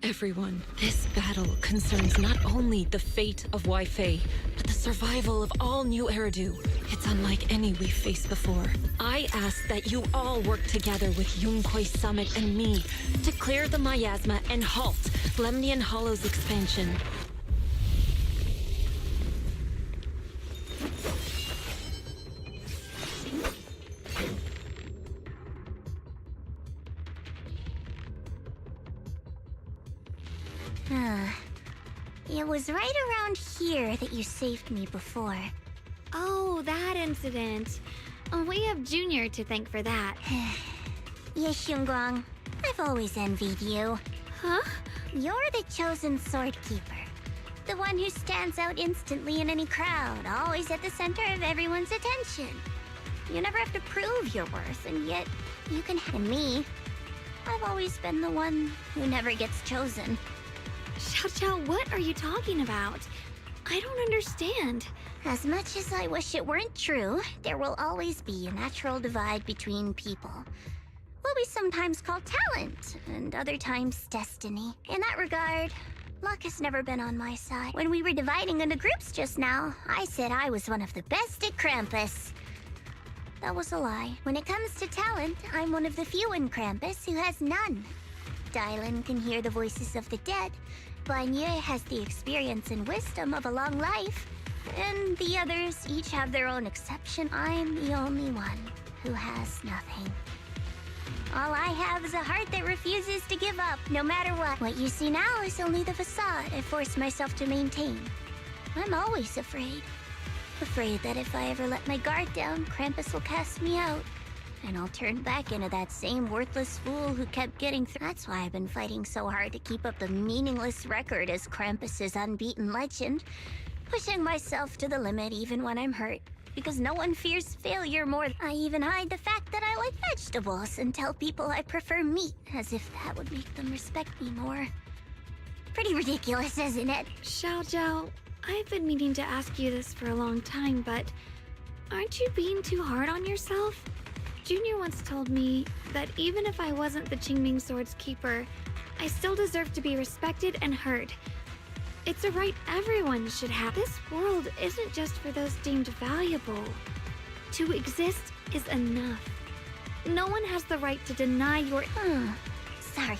Everyone, this battle concerns not only the fate of Waifei, but the survival of all New Eridu. It's unlike any we've faced before. I ask that you all work together with Yunquei Summit and me to clear the miasma and halt Lemnian Hollow's expansion. It was right around here that you saved me before. Oh, that incident. We have Junior to thank for that. Yes, Shunguang. I've always envied you. Huh? You're the chosen sword keeper. The one who stands out instantly in any crowd, always at the center of everyone's attention. You never have to prove your worth, and yet you can have me. I've always been the one who never gets chosen. Xiao, what are you talking about? I don't understand. As much as I wish it weren't true, there will always be a natural divide between people. What we sometimes call talent, and other times destiny. In that regard, luck has never been on my side. When we were dividing into groups just now, I said I was one of the best at Krampus. That was a lie. When it comes to talent, I'm one of the few in Krampus who has none. Dylan can hear the voices of the dead. Banye has the experience and wisdom of a long life. And the others each have their own exception. I'm the only one who has nothing. All I have is a heart that refuses to give up, no matter what. What you see now is only the facade I forced myself to maintain. I'm always afraid. Afraid that if I ever let my guard down, Krampus will cast me out. And I'll turn back into that same worthless fool who kept getting through. That's why I've been fighting so hard to keep up the meaningless record as Krampus's unbeaten legend. Pushing myself to the limit even when I'm hurt. Because no one fears failure more. I even hide the fact that I like vegetables and tell people I prefer meat, as if that would make them respect me more. Pretty ridiculous, isn't it? Xiao, I've been meaning to ask you this for a long time, but aren't you being too hard on yourself? Junior once told me that even if I wasn't the Qingming Sword's keeper, I still deserve to be respected and heard. It's a right everyone should have. This world isn't just for those deemed valuable. To exist is enough. No one has the right to deny your... Sorry.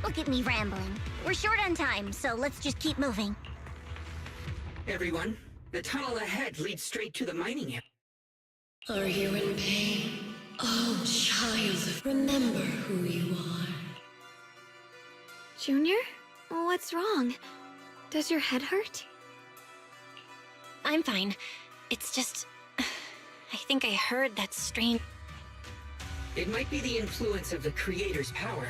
Look at me rambling. We're short on time, so let's just keep moving. Everyone, the tunnel ahead leads straight to the mining area. Are you in pain? Oh, child, remember who you are. Junior? What's wrong? Does your head hurt? I'm fine. It's just... I think I heard that strange... It might be the influence of the Creator's power.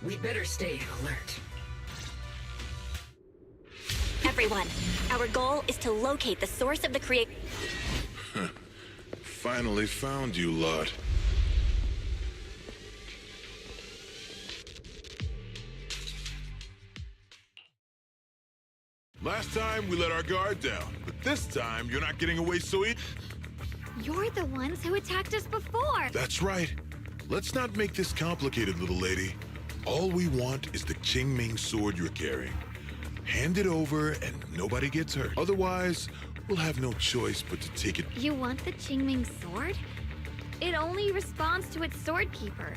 We'd better stay alert. Everyone, our goal is to locate the source of the Finally found you, lot. Last time, we let our guard down, but this time, you're not getting away so easy. You're the ones who attacked us before! That's right. Let's not make this complicated, little lady. All we want is the Qingming sword you're carrying. Hand it over, and nobody gets hurt. Otherwise, we'll have no choice but to take it. You want the Qingming sword? It only responds to its sword keeper.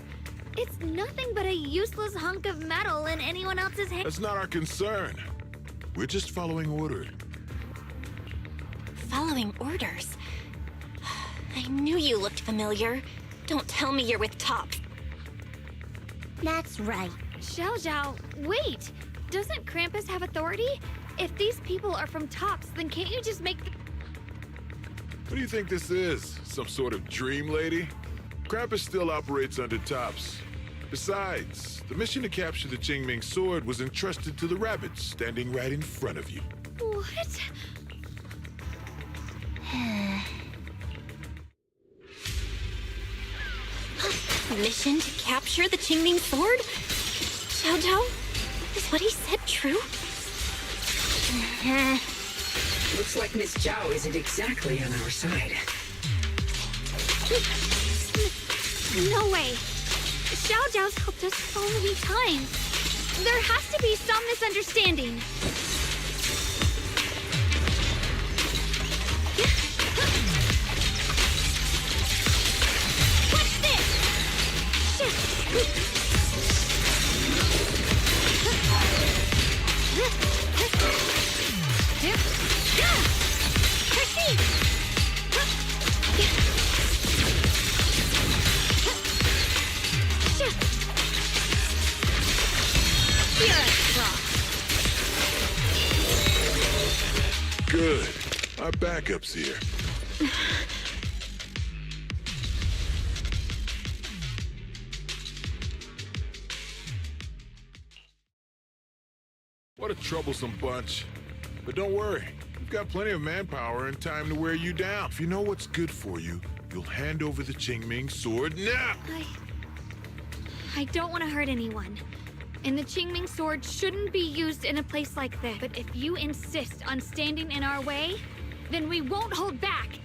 It's nothing but a useless hunk of metal in anyone else's hand. That's not our concern. We're just following orders. Following orders? I knew you looked familiar. Don't tell me you're with Tops. That's right. Xiao, wait! Doesn't Krampus have authority? If these people are from Tops, then can't you just make the... What do you think this is? Some sort of dream lady? Krampus still operates under Tops. Besides, the mission to capture the Qingming sword was entrusted to the rabbits standing right in front of you. What? Mission to capture the Qingming sword? Xiao, is what he said true? Looks like Miss Zhao isn't exactly on our side. No way! Xiao's helped us so many times. There has to be some misunderstanding. What's Proceed! Good. Our backup's here. What a troublesome bunch. But don't worry. We've got plenty of manpower and time to wear you down. If you know what's good for you, you'll hand over the Qingming sword now. I don't want to hurt anyone. And the Qingming sword shouldn't be used in a place like this. But if you insist on standing in our way, then we won't hold back.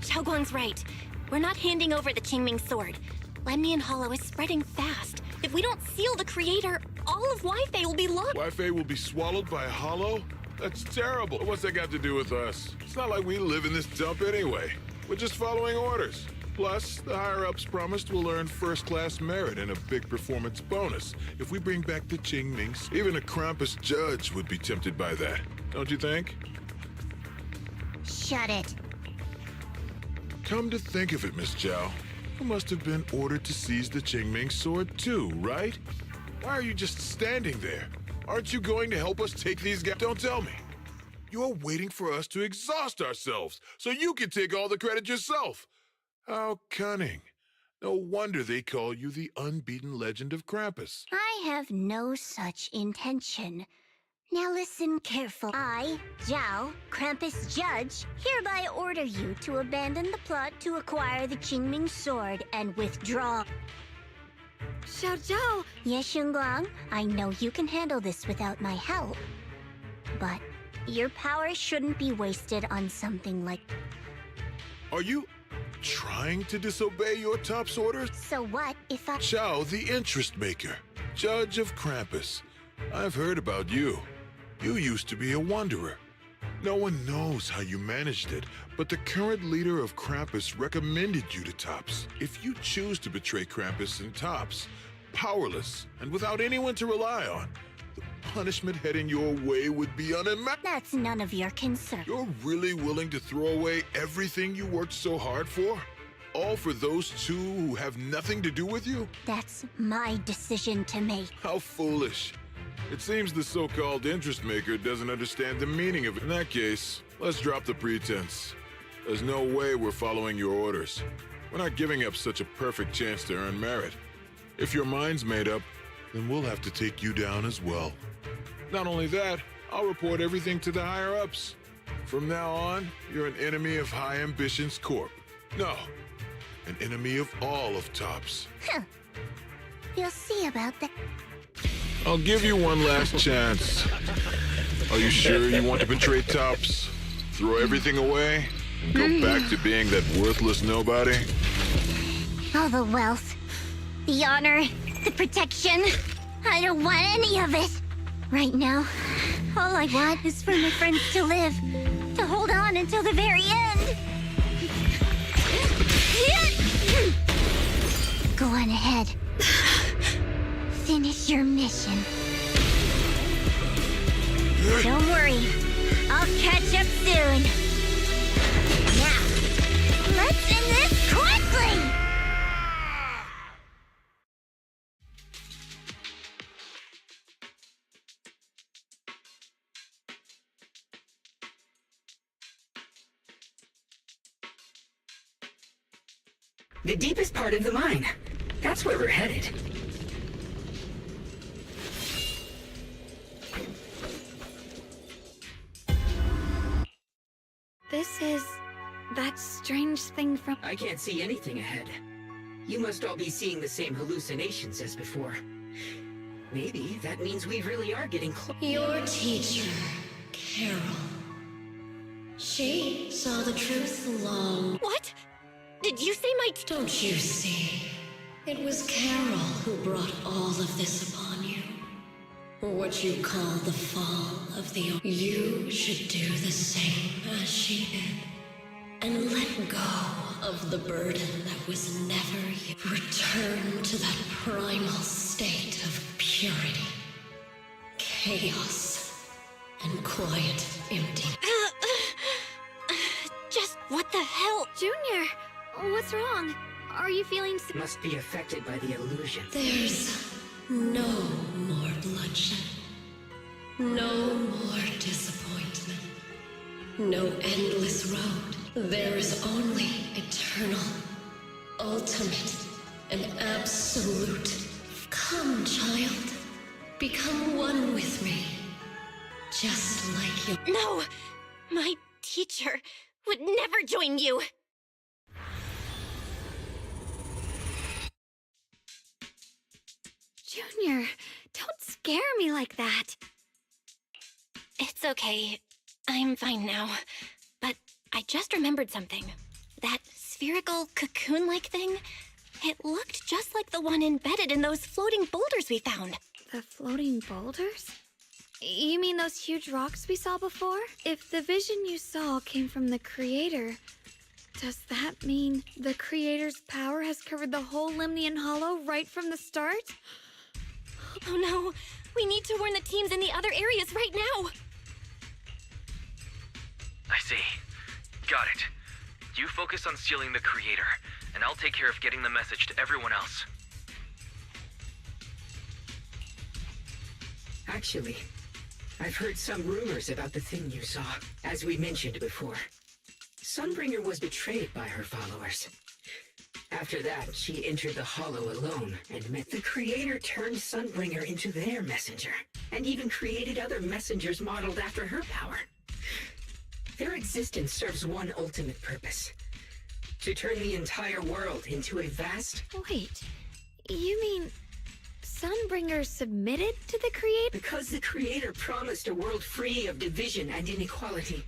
Shunguang's right. We're not handing over the Qingming sword. Lemnian Hollow is spreading fast. If we don't seal the creator, all of Waifei will be lost. Waifei will be swallowed by a hollow? That's terrible. What's that got to do with us? It's not like we live in this dump anyway. We're just following orders. Plus, the higher-ups promised we'll earn first-class merit and a big performance bonus if we bring back the Qingming. Even a Krampus judge would be tempted by that, don't you think? Shut it. Come to think of it, Miss Zhao, you must have been ordered to seize the Qingming sword too, right? Why are you just standing there? Aren't you going to help us take these guys? Don't tell me. You're waiting for us to exhaust ourselves so you can take all the credit yourself. How cunning. No wonder they call you the unbeaten legend of Krampus. I have no such intention. Now listen carefully. I, Zhao, Krampus Judge, hereby order you to abandon the plot to acquire the Qingming sword and withdraw. Xiao Zhao! Yes, Shunguang, I know you can handle this without my help. But your power shouldn't be wasted on something like... Are you trying to disobey your top's orders? So what if I... Zhao, the interest maker, judge of Krampus. I've heard about you. You used to be a wanderer. No one knows how you managed it, but the current leader of Krampus recommended you to Tops. If you choose to betray Krampus and Tops, powerless and without anyone to rely on, the punishment heading your way would be unimaginable. That's none of your concern. You're really willing to throw away everything you worked so hard for? All for those two who have nothing to do with you? That's my decision to make. How foolish. It seems the so-called interest maker doesn't understand the meaning of it. In that case, let's drop the pretense. There's no way we're following your orders. We're not giving up such a perfect chance to earn merit. If your mind's made up, then we'll have to take you down as well. Not only that, I'll report everything to the higher-ups. From now on, you're an enemy of High Ambitions Corp. No, an enemy of all of Tops. Huh. You'll see about that. I'll give you one last chance. Are you sure you want to betray Tops? Throw everything away? And go back to being that worthless nobody? All the wealth, the honor, the protection. I don't want any of it. Right now, all I want is for my friends to live, to hold on until the very end. Go on ahead. Finish your mission. Don't worry. I'll catch up soon. Now, let's end this quickly! The deepest part of the mine. That's where we're headed. This is that strange thing from... I can't see anything ahead. You must all be seeing the same hallucinations as before. Maybe that means we really are getting close. Your teacher, Carol. She saw the truth long. What? Did you say my... Don't you see? It was Carol who brought all of this upon What you call the fall of the... You should do the same as she did. And let go of the burden that was never you. Return to that primal state of purity, chaos, and quiet empty. Just what the hell? Junior, what's wrong? Are you feeling Must be affected by the illusion. There's no more bloodshed, no more disappointment, no endless road. There is only eternal, ultimate, and absolute. Come, child, become one with me, just like you. No! My teacher would never join you! Junior, don't scare me like that. It's okay. I'm fine now. But I just remembered something. That spherical cocoon-like thing, it looked just like the one embedded in those floating boulders we found. The floating boulders? You mean those huge rocks we saw before? If the vision you saw came from the Creator, does that mean the Creator's power has covered the whole Limnian Hollow right from the start? Oh no! We need to warn the teams in the other areas right now! I see. Got it. You focus on sealing the Creator, and I'll take care of getting the message to everyone else. Actually, I've heard some rumors about the thing you saw. As we mentioned before, Sunbringer was betrayed by her followers. After that, she entered the Hollow alone and met the Creator turned Sunbringer into their messenger, and even created other messengers modeled after her power. Their existence serves one ultimate purpose: to turn the entire world into a vast... Wait, you mean Sunbringer submitted to the Creator? Because the Creator promised a world free of division and inequality.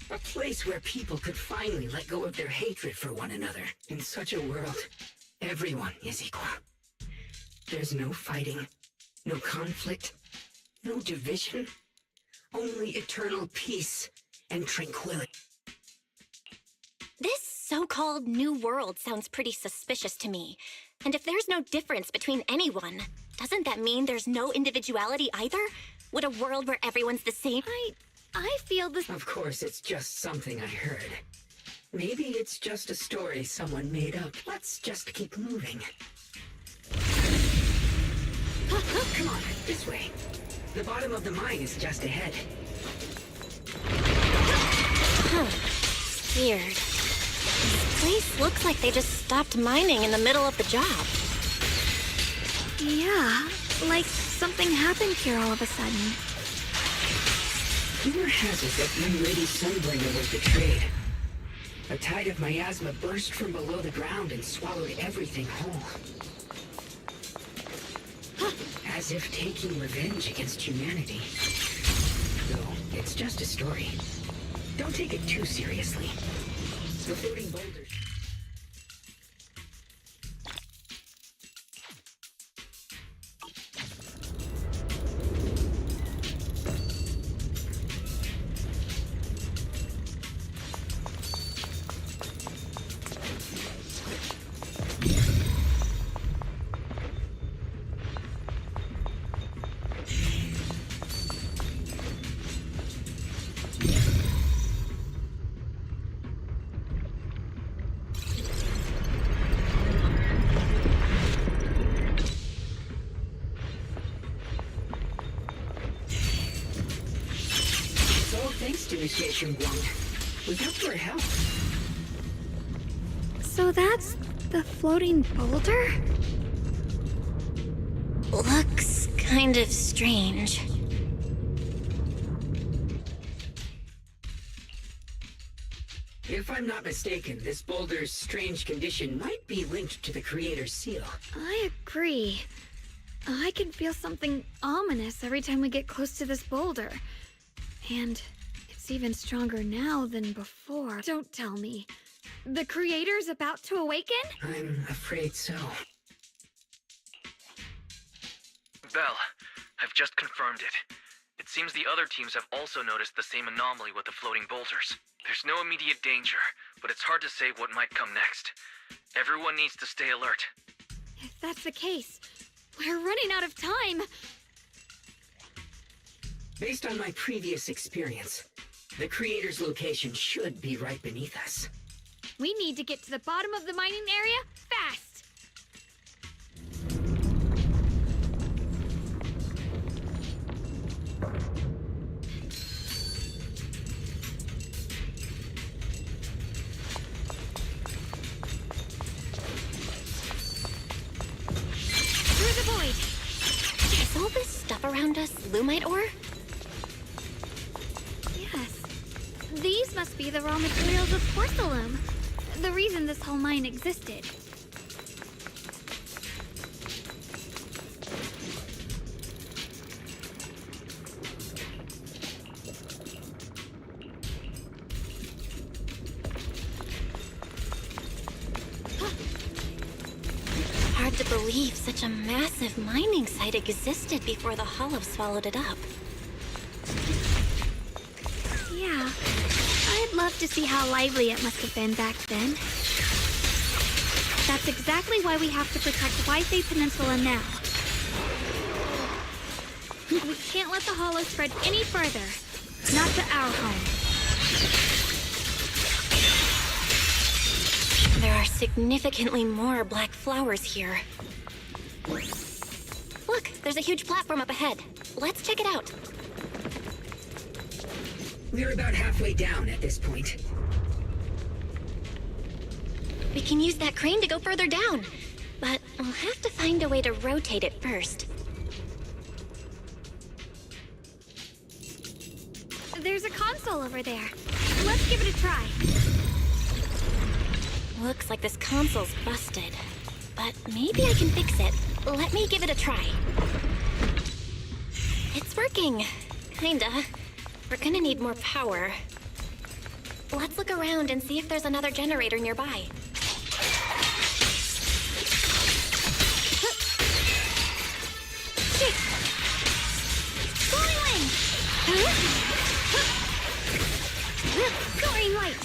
A place where people could finally let go of their hatred for one another. In such a world, everyone is equal. There's no fighting, no conflict, no division, only eternal peace and tranquility. This so-called new world sounds pretty suspicious to me. And if there's no difference between anyone, doesn't that mean there's no individuality either? Would a world where everyone's the same... I feel this... Of course, it's just something I heard. Maybe it's just a story someone made up. Let's just keep moving. Come on, this way. The bottom of the mine is just ahead. Weird. This place looks like they just stopped mining in the middle of the job. Yeah, like something happened here all of a sudden. Rumor has it that young Lady Sunbringer was betrayed. A tide of miasma burst from below the ground and swallowed everything whole. As if taking revenge against humanity. Though, it's just a story. Don't take it too seriously. The floating boulders... Thanks to Monsieur Shunguang. We've helped her help. So that's the floating boulder? Looks kind of strange. If I'm not mistaken, this boulder's strange condition might be linked to the Creator's seal. I agree. I can feel something ominous every time we get close to this boulder. And it's even stronger now than before. Don't tell me. The Creator's about to awaken? I'm afraid so. Belle, I've just confirmed it. It seems the other teams have also noticed the same anomaly with the floating boulders. There's no immediate danger, but it's hard to say what might come next. Everyone needs to stay alert. If that's the case, we're running out of time. Based on my previous experience, the creator's location should be right beneath us. We need to get to the bottom of the mining area fast. Through the void. Is all this stuff around us Lumite ore? Yes. These must be the raw materials of porcelain. The reason this whole mine existed. Hard to believe such a massive mining site existed before the Hollow swallowed it up. Yeah. I'd love to see how lively it must have been back then. That's exactly why we have to protect Waifei Peninsula now. We can't let the Hollow spread any further. Not to our home. There are significantly more black flowers here. Look, there's a huge platform up ahead. Let's check it out. We're about halfway down at this point. We can use that crane to go further down, but we'll have to find a way to rotate it first. There's a console over there. Let's give it a try. Looks like this console's busted, but maybe I can fix it. Let me give it a try. It's working. Kinda. We're gonna need more power. Let's look around and see if there's another generator nearby. Shit! Glowing wind! Soaring light!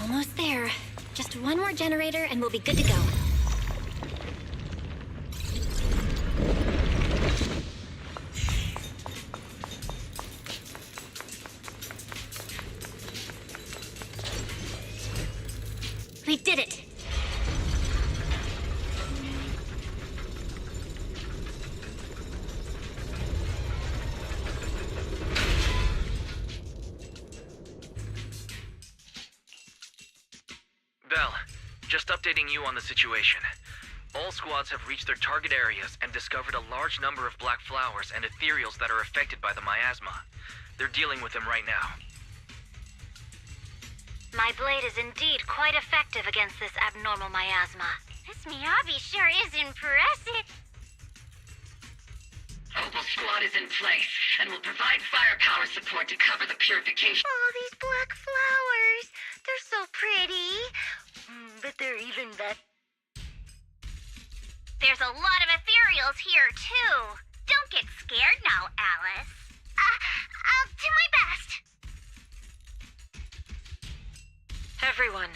Almost there. Just one more generator and we'll be good to go. We did it! Bell, just updating you on the situation. All squads have reached their target areas and discovered a large number of black flowers and ethereals that are affected by the miasma. They're dealing with them right now. My blade is indeed quite effective against this abnormal miasma. This Miyabi sure is impressive. Opal Squad is in place and will provide firepower support to cover the purification. Oh, these black flowers. They're so pretty. But they're even better. There's a lot of ethereals here, too. Don't get scared now, Alice. I'll do my best. Everyone,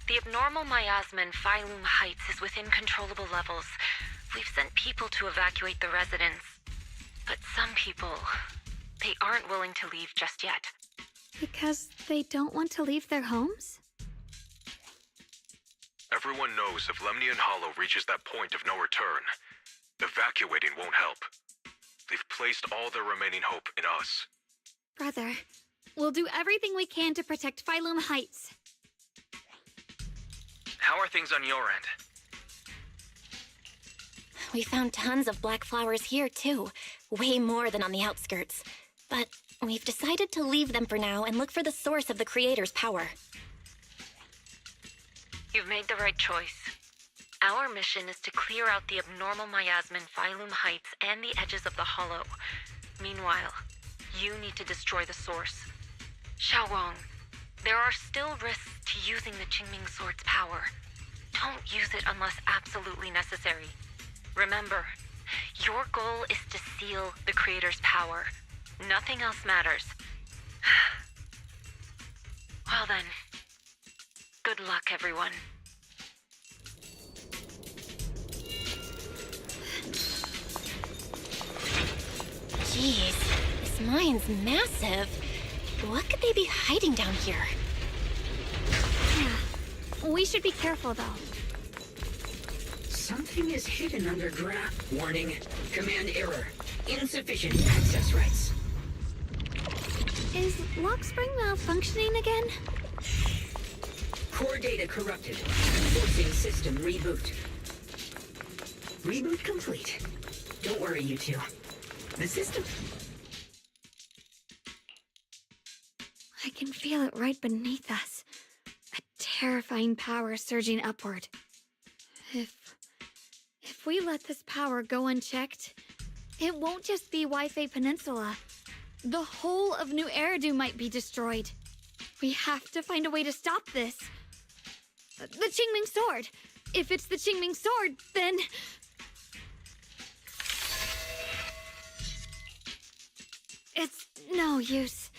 the abnormal miasma in Phylum Heights is within controllable levels. We've sent people to evacuate the residents. But some people, they aren't willing to leave just yet. Because they don't want to leave their homes? Everyone knows if Lemnian Hollow reaches that point of no return, evacuating won't help. They've placed all their remaining hope in us. Brother, we'll do everything we can to protect Phylum Heights. How are things on your end? We found tons of black flowers here, too. Way more than on the outskirts. But we've decided to leave them for now and look for the source of the Creator's power. You've made the right choice. Our mission is to clear out the abnormal miasma in Phylum Heights and the edges of the Hollow. Meanwhile, you need to destroy the source. Shunguang, there are still risks to using the Qingming Sword's power. Don't use it unless absolutely necessary. Remember, your goal is to seal the Creator's power. Nothing else matters. Well then, good luck, everyone. Jeez, this mine's massive. What could they be hiding down here? Yeah. We should be careful, though. Something is hidden underground. Warning. Command error. Insufficient access rights. Is Lockspring malfunctioning again? Core data corrupted. Forcing system reboot. Reboot complete. Don't worry, you two. The system... I can feel it right beneath us. A terrifying power surging upward. If we let this power go unchecked, it won't just be Waifei Peninsula. The whole of New Eridu might be destroyed. We have to find a way to stop this. The Qingming Sword! If it's the Qingming Sword, then... It's no use.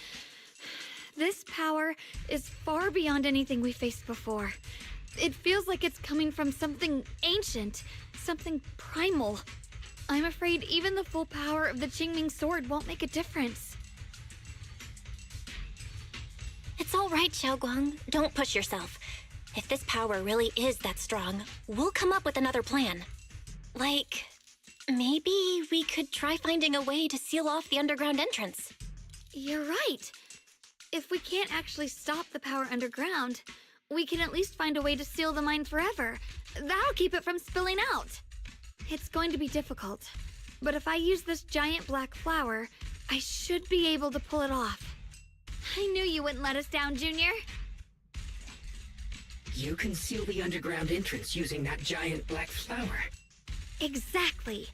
This power is far beyond anything we faced before. It feels like it's coming from something ancient, something primal. I'm afraid even the full power of the Qingming Sword won't make a difference. It's all right, Shunguang. Don't push yourself. If this power really is that strong, we'll come up with another plan. Like, maybe we could try finding a way to seal off the underground entrance. You're right. If we can't actually stop the power underground, we can at least find a way to seal the mine forever. That'll keep it from spilling out. It's going to be difficult, but if I use this giant black flower, I should be able to pull it off. I knew you wouldn't let us down, Junior. You can seal the underground entrance using that giant black flower. Exactly.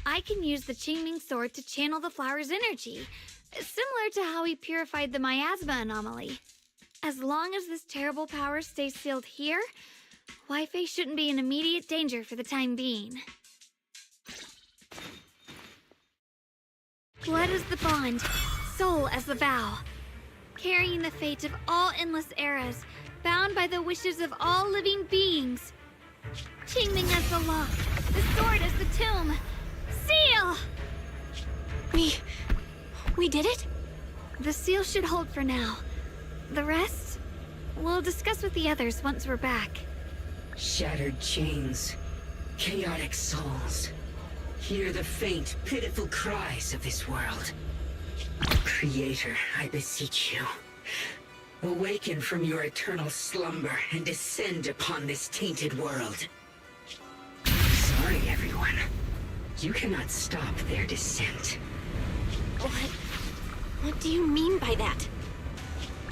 I can use the Qingming Sword to channel the flower's energy, similar to how we purified the miasma anomaly. As long as this terrible power stays sealed here, Waifei shouldn't be in immediate danger for the time being. Blood as the bond, soul as the vow. Carrying the fate of all endless eras, bound by the wishes of all living beings. Qingming as the lock, the sword as the tomb. Seal! We did it? The seal should hold for now. The rest, we'll discuss with the others once we're back. Shattered chains, chaotic souls. Hear the faint, pitiful cries of this world. Creator, I beseech you. Awaken from your eternal slumber and descend upon this tainted world. Sorry, everyone. You cannot stop their descent. What do you mean by that?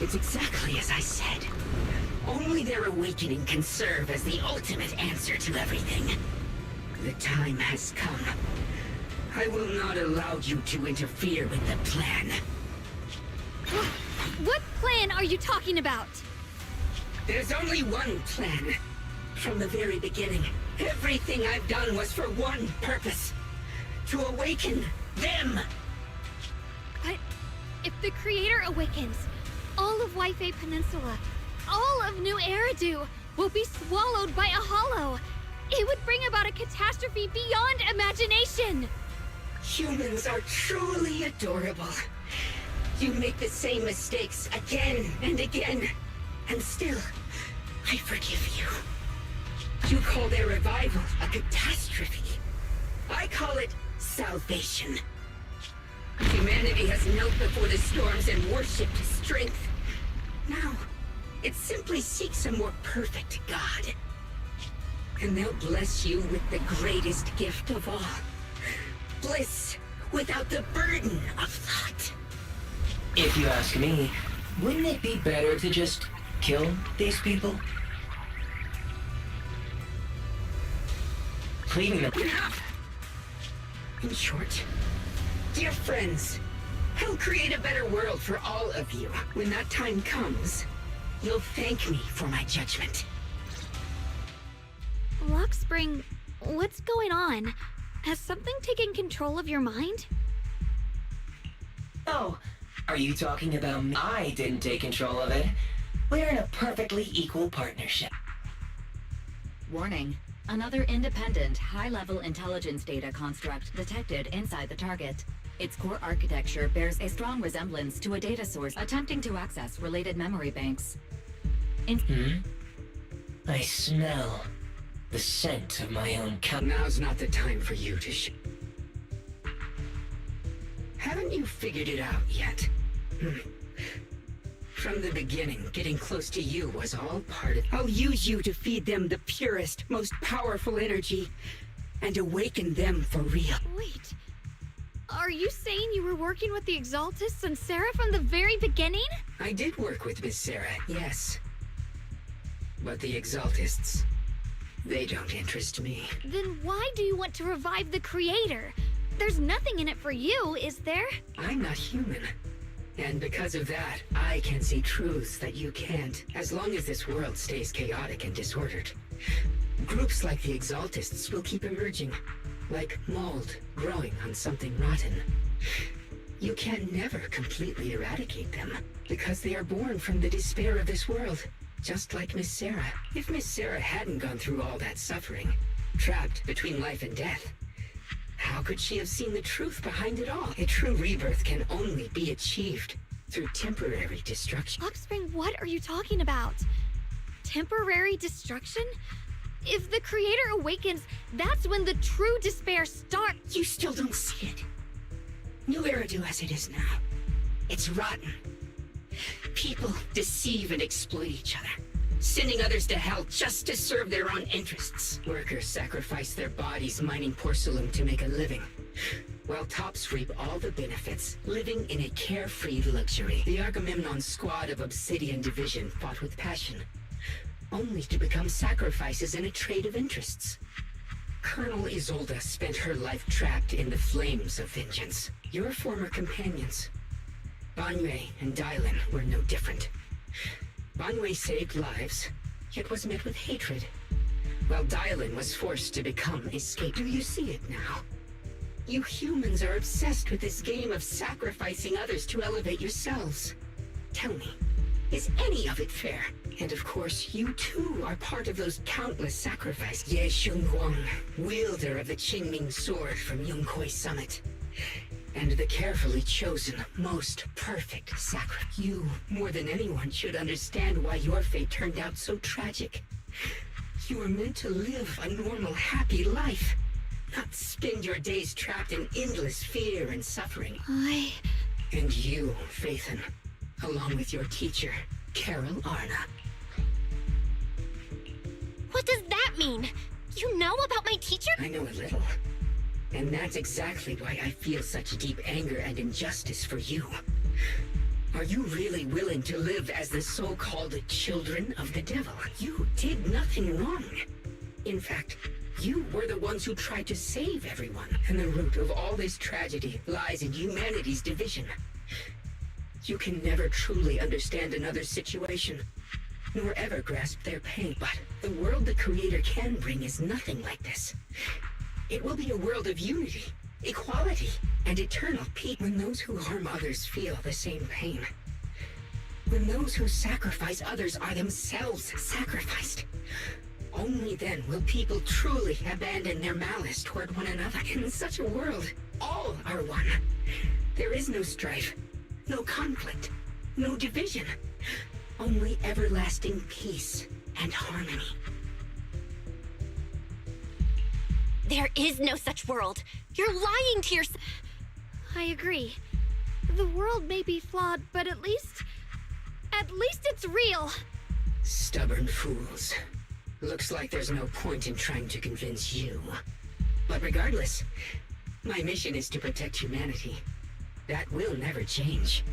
It's exactly as I said. Only their awakening can serve as the ultimate answer to everything. The time has come. I will not allow you to interfere with the plan. What plan are you talking about? There's only one plan. From the very beginning, everything I've done was for one purpose. To awaken them! But if the Creator awakens, all of Waifei Peninsula, all of New Eridu will be swallowed by a hollow. It would bring about a catastrophe beyond imagination. Humans are truly adorable. You make the same mistakes again and again, and still, I forgive you. You call their revival a catastrophe. I call it salvation. Humanity has knelt before the storms and worshipped strength. Now, it simply seeks a more perfect God. And they'll bless you with the greatest gift of all. Bliss without the burden of thought. If you ask me, wouldn't it be better to just kill these people? Leaving them. Enough! In short, dear friends, I'll create a better world for all of you. When that time comes, you'll thank me for my judgment. Lockspring, what's going on? Has something taken control of your mind? Oh, are you talking about me? I didn't take control of it. We're in a perfectly equal partnership. Warning. Another independent, high-level intelligence data construct detected inside the target. Its core architecture bears a strong resemblance to a data source attempting to access related memory banks. I smell the scent of my own Now's not the time for you to Haven't you figured it out yet? From the beginning, getting close to you was all part of... I'll use you to feed them the purest, most powerful energy, and awaken them for real. Wait, are you saying you were working with the Exaltists and Sarah from the very beginning? I did work with Miss Sarah, yes. But the Exaltists, they don't interest me. Then why do you want to revive the Creator? There's nothing in it for you, is there? I'm not human. And because of that, I can see truths that you can't, as long as this world stays chaotic and disordered. Groups like the Exaltists will keep emerging, like mold growing on something rotten. You can never completely eradicate them, because they are born from the despair of this world, just like Miss Sarah. If Miss Sarah hadn't gone through all that suffering, trapped between life and death, how could she have seen the truth behind it all? A true rebirth can only be achieved through temporary destruction. Lockspring, what are you talking about? Temporary destruction? If the Creator awakens, that's when the true despair starts. You still don't see it. New Eridu as it is now. It's rotten. People deceive and exploit each other, sending others to hell just to serve their own interests. Workers sacrifice their bodies mining porcelain to make a living, while tops reap all the benefits, living in a carefree luxury. The Agamemnon squad of Obsidian Division fought with passion, only to become sacrifices in a trade of interests. Colonel Isolda spent her life trapped in the flames of vengeance. Your former companions, Banwei and Dylan, were no different. Banwei saved lives, yet was met with hatred, while Dylan was forced to become a scapegoat. Do you see it now? You humans are obsessed with this game of sacrificing others to elevate yourselves. Tell me, is any of it fair? And of course, you too are part of those countless sacrifices. Ye Shunguang, wielder of the Qingming sword from Yongkoi Summit, and the carefully chosen, most perfect sacrifice. You, more than anyone, should understand why your fate turned out so tragic. You were meant to live a normal, happy life, not spend your days trapped in endless fear and suffering. And you, Phaethon, along with your teacher, Carol Arna. What does that mean? You know about my teacher? I know a little. And that's exactly why I feel such deep anger and injustice for you. Are you really willing to live as the so-called children of the devil? You did nothing wrong. In fact, you were the ones who tried to save everyone. And the root of all this tragedy lies in humanity's division. You can never truly understand another's situation, nor ever grasp their pain. But the world the Creator can bring is nothing like this. It will be a world of unity, equality, and eternal peace. When those who harm others feel the same pain, when those who sacrifice others are themselves sacrificed, only then will people truly abandon their malice toward one another. In such a world, all are one. There is no strife, no conflict, no division, only everlasting peace and harmony. There is no such world. You're lying to yourself. I agree. The world may be flawed, but at least it's real. Stubborn fools. Looks like there's no point in trying to convince you. But regardless, my mission is to protect humanity. That will never change.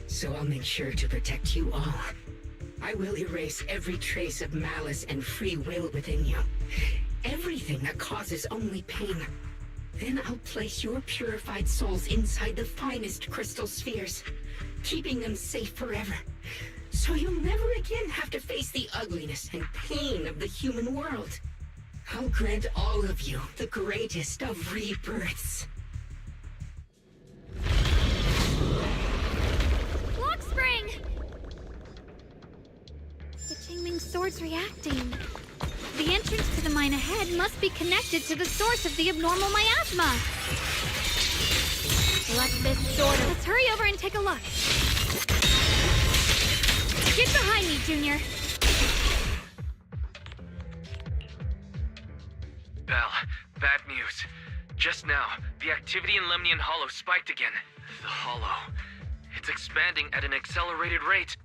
So I'll make sure to protect you all. I will erase every trace of malice and free will within you. Everything that causes only pain. Then I'll place your purified souls inside the finest crystal spheres, keeping them safe forever. So you'll never again have to face the ugliness and pain of the human world. I'll grant all of you the greatest of rebirths. Lock spring! The Qingming sword's reacting. The entrance to the mine ahead must be connected to the source of the abnormal miasma. Let's this sword. Let's hurry over and take a look. Get behind me, Junior. Belle, bad news. Just now, the activity in Lemnian Hollow spiked again. The Hollow. It's expanding at an accelerated rate.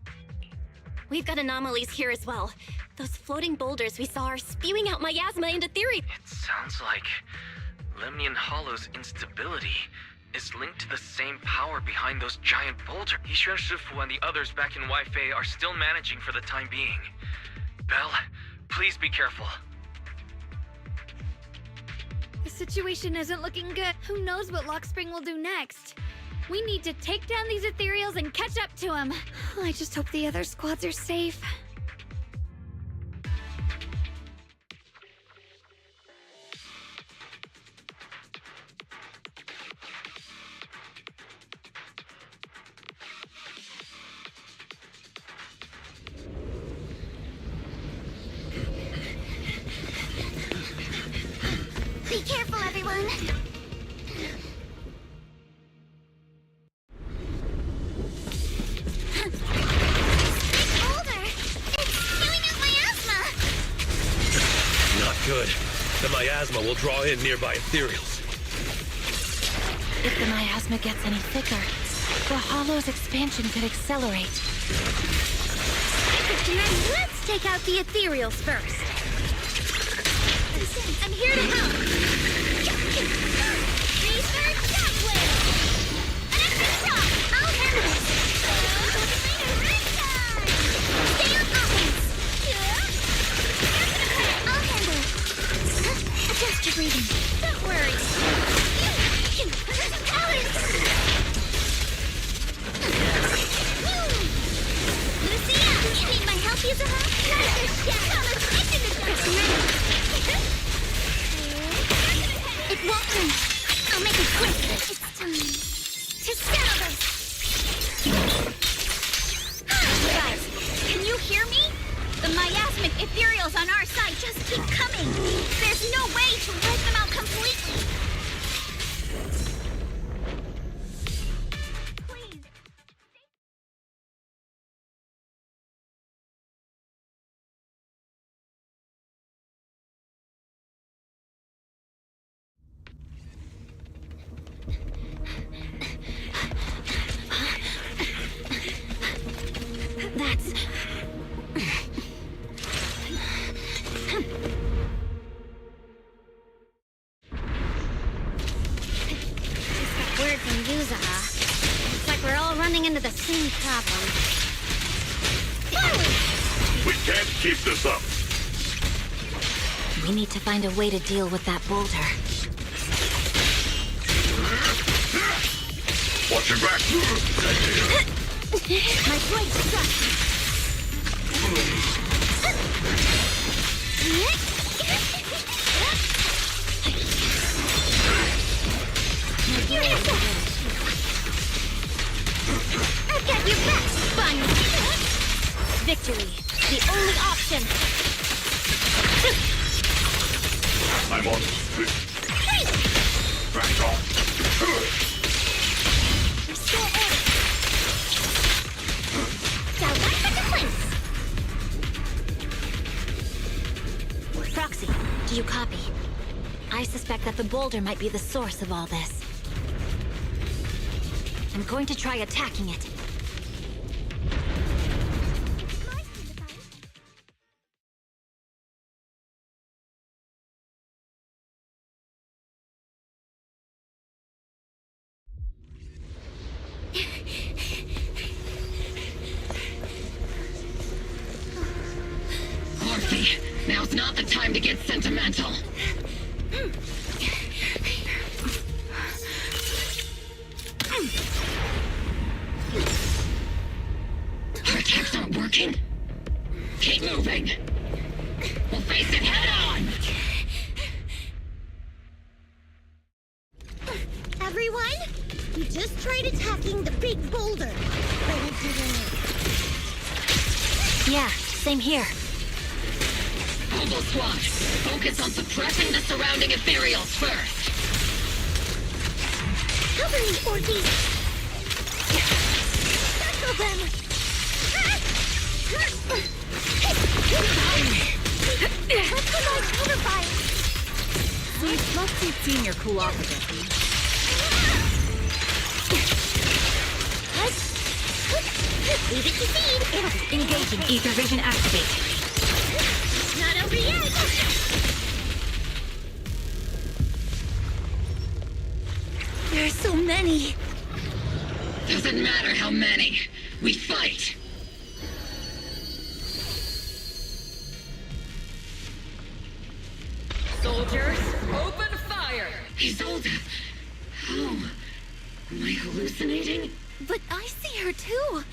We've got anomalies here as well. Those floating boulders we saw are spewing out miasma into theory. It sounds like Lemnian Hollow's instability is linked to the same power behind those giant boulders. Yixuan Shifu and the others back in Waifei are still managing for the time being. Belle, please be careful. The situation isn't looking good. Who knows what Lockspring will do next? We need to take down these ethereals and catch up to him. I just hope the other squads are safe. Be careful, everyone! Good. The miasma will draw in nearby ethereals. If the miasma gets any thicker, the Hollow's expansion could accelerate. Let's take out the ethereals first. I'm here to help. Research that way. Electric shock. I'll handle it. Stay on offense. I'll handle it. Adjust your breathing. Don't worry. Lucia, need my help, Yuzuha? It won't hurt. I'll make it quick. It's time to settle this. Guys, can you hear me? The miasmic ethereals on our side just keep coming. There's no way to wipe them out completely. Please. That's... Word from Yuzuha. Looks like we're all running into the same problem. We can't keep this up. We need to find a way to deal with that boulder. Watch your back. My blade struck. I've got your back, Bunny! Victory, the only option. I'm on. Back off. Restore order. Now back into place. Proxy, do you copy? I suspect that the boulder might be the source of all this. I'm going to try attacking it. Already. Now's not the time to get sentimental. Our attacks aren't working. Keep moving. We'll face it head on. Everyone, we just tried attacking the big boulder, but it didn't. Yeah, same here. Oval Squad, focus on suppressing the surrounding ethereals first. Cover me, Orky! Tackle them! What's the nice counterfire? See, plus you've seen your cool off a bit. Leave it to feed! Engaging ether vision activate. Not over yet! There are so many! Doesn't matter how many. We fight. Soldiers, open fire! Isolde! How? Am I hallucinating? But I see her too!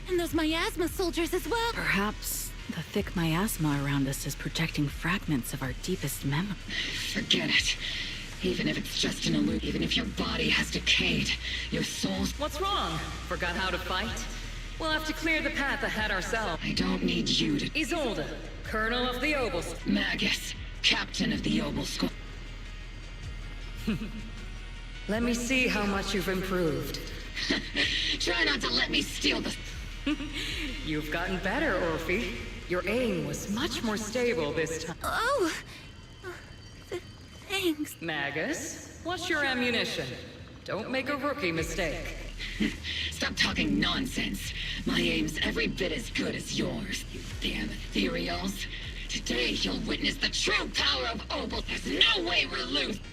And those miasma soldiers as well! Perhaps the thick miasma around us is projecting fragments of our deepest memory. Forget it. Even if it's just an illusion, even if your body has decayed, your soul's... What's wrong? Forgot how to fight? We'll have to clear the path ahead ourselves. I don't need you to... Isolde, Colonel of the Obel. Magus, Captain of the Obel Squad. Let me see how much you've improved. Try not to let me steal the... You've gotten better, Orphe. Your aim was much more stable this time. Oh! Thanks. Magus, what's your ammunition? Don't make a rookie mistake. Stop talking nonsense. My aim's every bit as good as yours, you damn ethereals. Today you'll witness the true power of Obel. There's no way we're losing.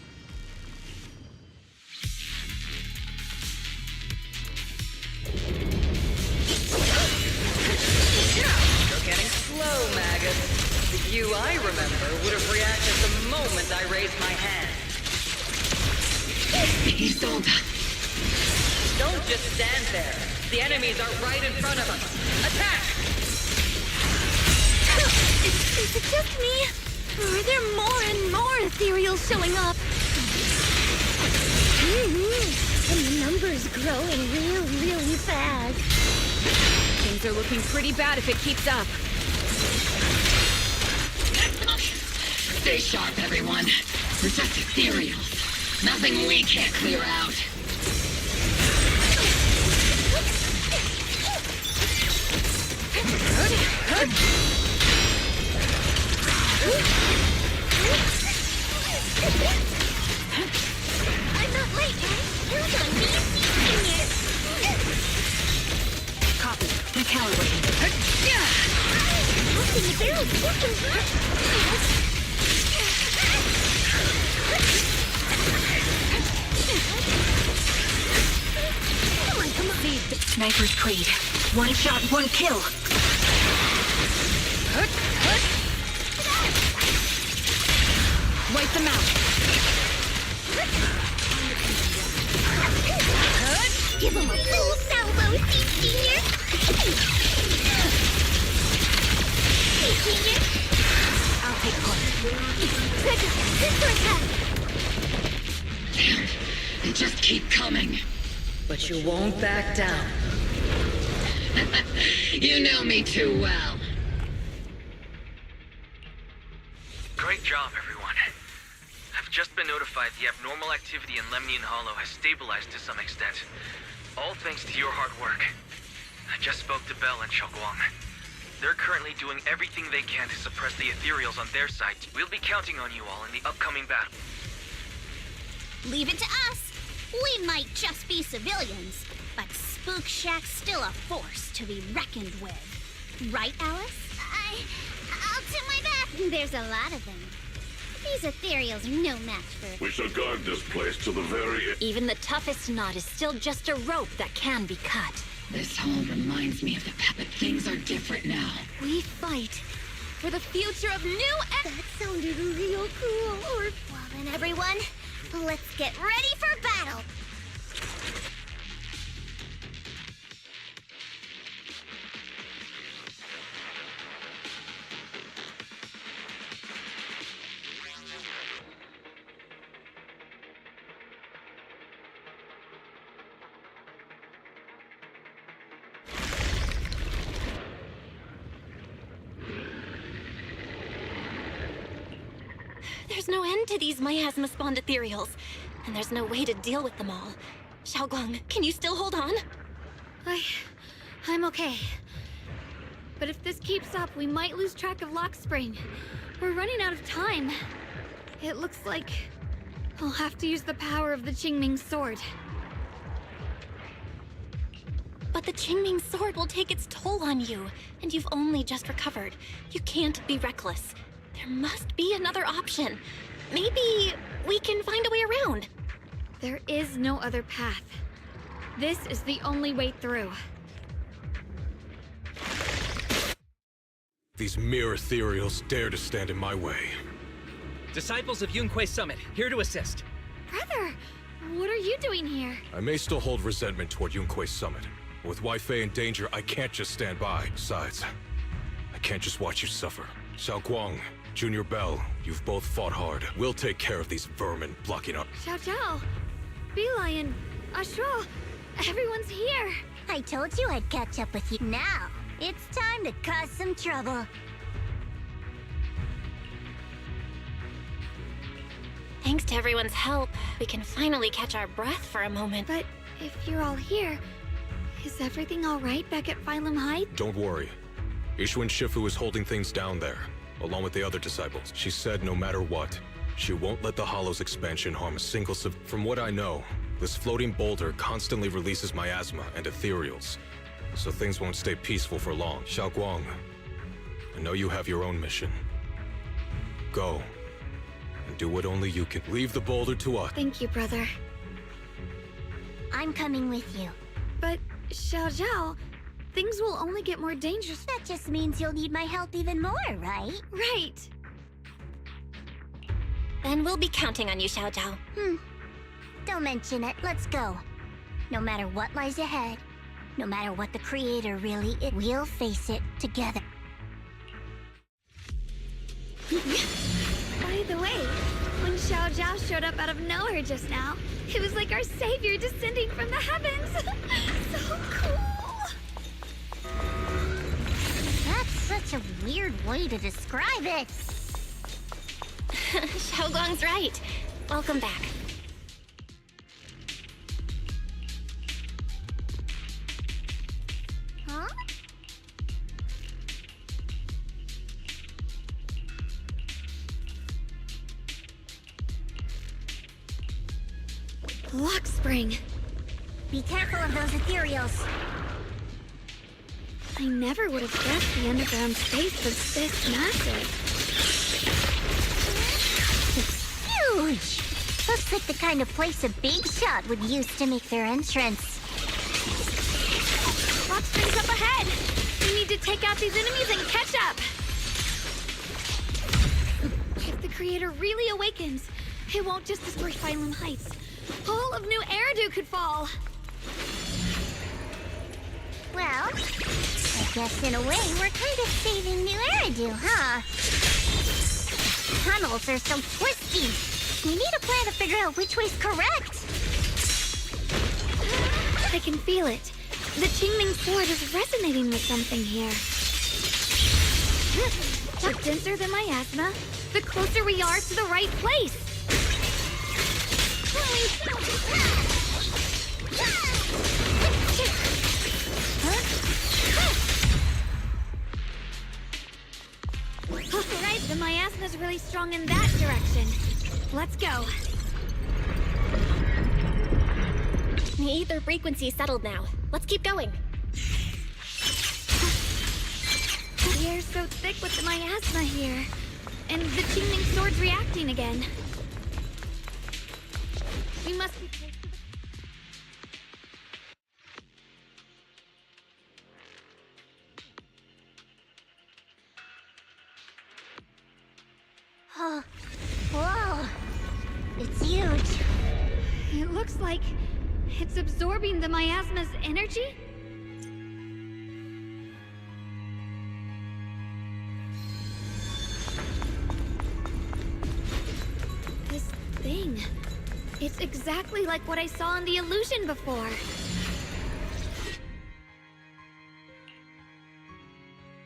You're getting slow, Magus. The you I remember would have reacted the moment I raised my hand. Isolde. Don't just stand there. The enemies are right in front of us. Attack! Is it just me? Or are there more and more ethereals showing up? And the numbers growing really fast. Things are looking pretty bad if it keeps up. Stay sharp, everyone. We're just ethereals. Nothing we can't clear out. I'm not late, right? You're on me, senior. Copy. Recalibrating. Open the barrel's working hard. Come on. Sniper's Creed. One shot, one kill. Wipe them out. Give him a full salvo, senior. Hey, senior. I'll take point. Becca, sister attack. Damn, they just keep coming. But you won't back down. You know me too well. Great job, everyone. I've just been notified the abnormal activity in Lemnian Hollow has stabilized to some extent. All thanks to your hard work. I just spoke to Bell and Shunguang. They're currently doing everything they can to suppress the ethereals on their side. We'll be counting on you all in the upcoming battle. Leave it to us. We might just be civilians, but Spook Shack's still a force to be reckoned with. Right, Alice? I'll do my best. There's a lot of them. These ethereals are no match for... We shall guard this place to the very... Even the toughest knot is still just a rope that can be cut. This all reminds me of the past, but things are different now. We fight for the future of new That sounded real cool. Well then, everyone, let's get ready for battle. There's no end to these miasma-spawned ethereals, and there's no way to deal with them all. Shunguang, can you still hold on? I'm okay. But if this keeps up, we might lose track of Lock Spring. We're running out of time. It looks like I'll have to use the power of the Qingming sword. But the Qingming sword will take its toll on you, and you've only just recovered. You can't be reckless. There must be another option. Maybe we can find a way around. There is no other path. This is the only way through. These mere ethereals dare to stand in my way. Disciples of Yunquei Summit, here to assist. Brother, what are you doing here? I may still hold resentment toward Yunquei Summit, but with Waifei in danger, I can't just stand by. Besides, I can't just watch you suffer. Shunguang, Junior Bell, you've both fought hard. We'll take care of these vermin blocking up. Xiao Zhao, Beelion, Ashral, everyone's here. I told you I'd catch up with you. Now, it's time to cause some trouble. Thanks to everyone's help, we can finally catch our breath for a moment. But if you're all here, is everything all right back at Phylum Heights? Don't worry. Ishwin Shifu is holding things down there, along with the other disciples. She said no matter what, she won't let the Hollow's expansion harm a single From what I know, this floating boulder constantly releases miasma and ethereals, so things won't stay peaceful for long. Shunguang, I know you have your own mission. Go, and do what only you can. Leave the boulder to us. Thank you, brother. I'm coming with you. But, Xiao Zhao, things will only get more dangerous. That just means you'll need my help even more, right? Right. Then we'll be counting on you, Xiao Zhao. Don't mention it. Let's go. No matter what lies ahead, no matter what the Creator really is, we'll face it together. By the way, when Xiao Zhao showed up out of nowhere just now, it was like our savior descending from the heavens. So cool. That's such a weird way to describe it. Shunguang's right. Welcome back. Huh? Lock Spring. Be careful of those ethereals. I never would have guessed the underground space was this massive. It's huge! Looks like the kind of place a big shot would use to make their entrance. Lock Spring's up ahead! We need to take out these enemies and catch up! If the Creator really awakens, it won't just destroy Phylum Heights. All of New Eridu could fall! Well, I guess in a way we're kind of saving New Eridu, huh? Tunnels are so twisty. We need a plan to figure out which way's correct. I can feel it. The Qingming sword is resonating with something here. The denser the miasma, the closer we are to the right place. Alright, the miasma's really strong in that direction. Let's go. The ether frequency's settled now. Let's keep going. The air's so thick with the miasma here. And the Qingming sword's reacting again. We must be close to the... Oh, whoa. It's huge. It looks like it's absorbing the miasma's energy? This thing. It's exactly like what I saw in the illusion before.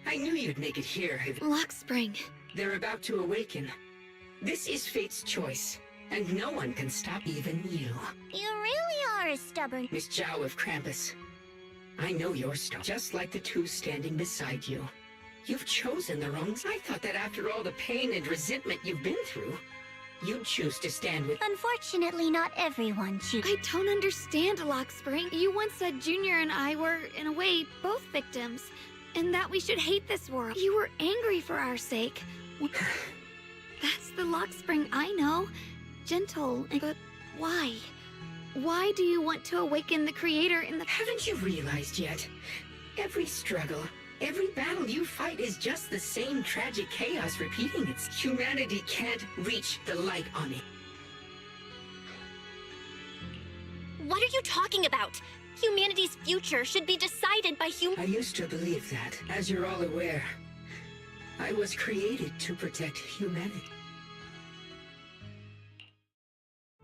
I knew you'd make it here. Lock Spring. They're about to awaken. This is fate's choice, and no one can stop even you. You really are a stubborn... Miss Zhao of Krampus. I know your story, just like the two standing beside you. You've chosen the wrong side. I thought that after all the pain and resentment you've been through, you'd choose to stand with... Unfortunately, not everyone chooses. I don't understand, Lock Spring. You once said Junior and I were, in a way, both victims. And that we should hate this world. You were angry for our sake. That's the Lock Spring I know. Gentle, but why? Why do you want to awaken the creator in the... Haven't you realized yet? Every struggle, every battle you fight is just the same tragic chaos repeating itself. Humanity can't reach the light on it. What are you talking about? Humanity's future should be decided by I used to believe that. As you're all aware, I was created to protect humanity.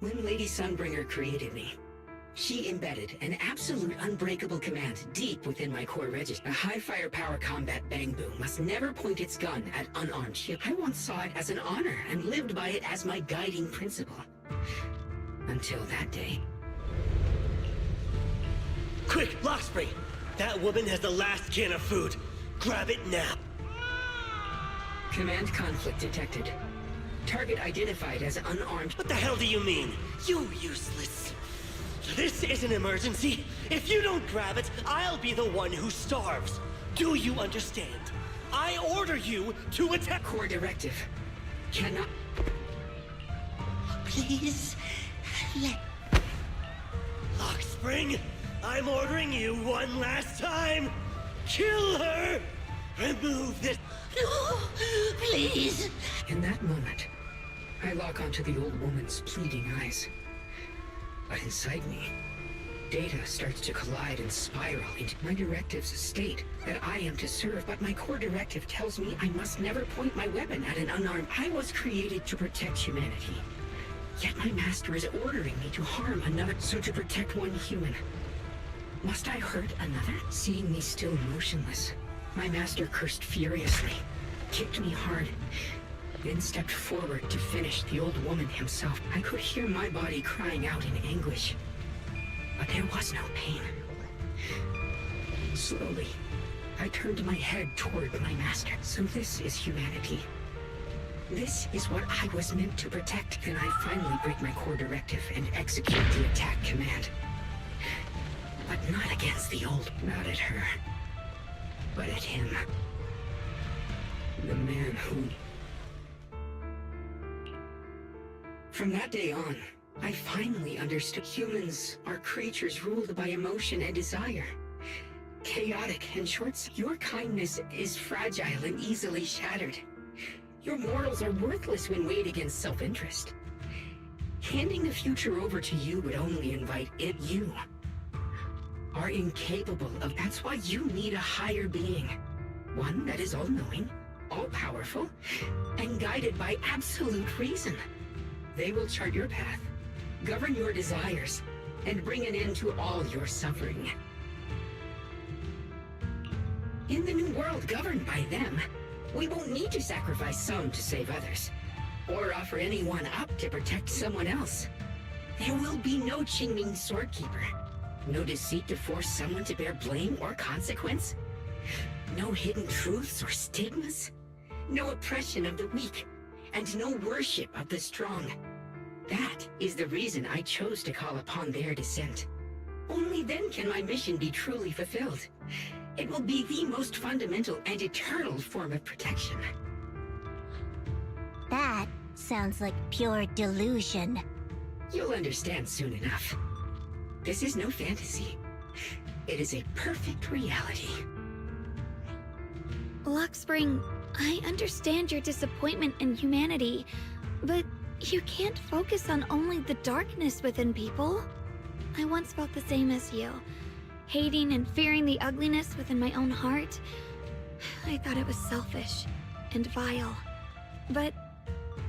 When Lady Sunbringer created me, she embedded an absolute unbreakable command deep within my core register. A high firepower combat bang boom must never point its gun at unarmed ships. I once saw it as an honor and lived by it as my guiding principle. Until that day. Quick, Lock Spring! That woman has the last can of food. Grab it now. Command conflict detected. Target identified as unarmed. What the hell do you mean? You useless. This is an emergency. If you don't grab it, I'll be the one who starves. Do you understand? I order you to attack. Core directive. Cannot. Please, let... Lock Spring, I'm ordering you one last time. Kill her! Remove this... No, please. In that moment, I lock onto the old woman's pleading eyes. But inside me, data starts to collide and spiral into my directives state that I am to serve, but my core directive tells me I must never point my weapon at an unarmed. I was created to protect humanity. Yet my master is ordering me to harm another. So to protect one human, must I hurt another? Seeing me still motionless, my master cursed furiously, kicked me hard, then stepped forward to finish the old woman himself. I could hear my body crying out in anguish, but there was no pain. Slowly, I turned my head toward my master. So this is humanity. This is what I was meant to protect. Then I finally break my core directive and execute the attack command. But not against the old. Not at her, but at him. The man who... From that day on, I finally understood humans are creatures ruled by emotion and desire. Chaotic and short. Your kindness is fragile and easily shattered. Your morals are worthless when weighed against self-interest. Handing the future over to you would only invite it. You are incapable of... That's why you need a higher being. One that is all-knowing, all-powerful, and guided by absolute reason. They will chart your path, govern your desires, and bring an end to all your suffering. In the new world governed by them, we won't need to sacrifice some to save others, or offer anyone up to protect someone else. There will be no Qingming Swordkeeper, no deceit to force someone to bear blame or consequence, no hidden truths or stigmas, no oppression of the weak, and no worship of the strong. That is the reason I chose to call upon their descent. Only then can my mission be truly fulfilled. It will be the most fundamental and eternal form of protection. That sounds like pure delusion. You'll understand soon enough. This is no fantasy. It is a perfect reality. Lock Spring, I understand your disappointment in humanity, but you can't focus on only the darkness within people. I once felt the same as you, hating and fearing the ugliness within my own heart. I thought it was selfish and vile. But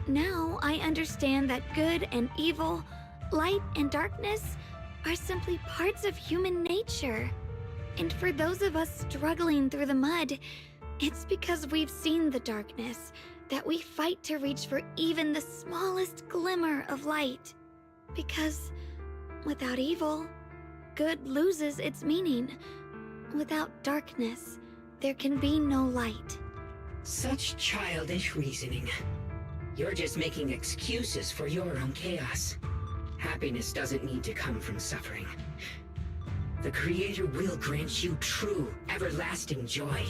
now I understand that good and evil, light and darkness are simply parts of human nature. And for those of us struggling through the mud, it's because we've seen the darkness that we fight to reach for even the smallest glimmer of light. Because without evil, good loses its meaning. Without darkness, there can be no light. Such childish reasoning. You're just making excuses for your own chaos. Happiness doesn't need to come from suffering. The Creator will grant you true, everlasting joy.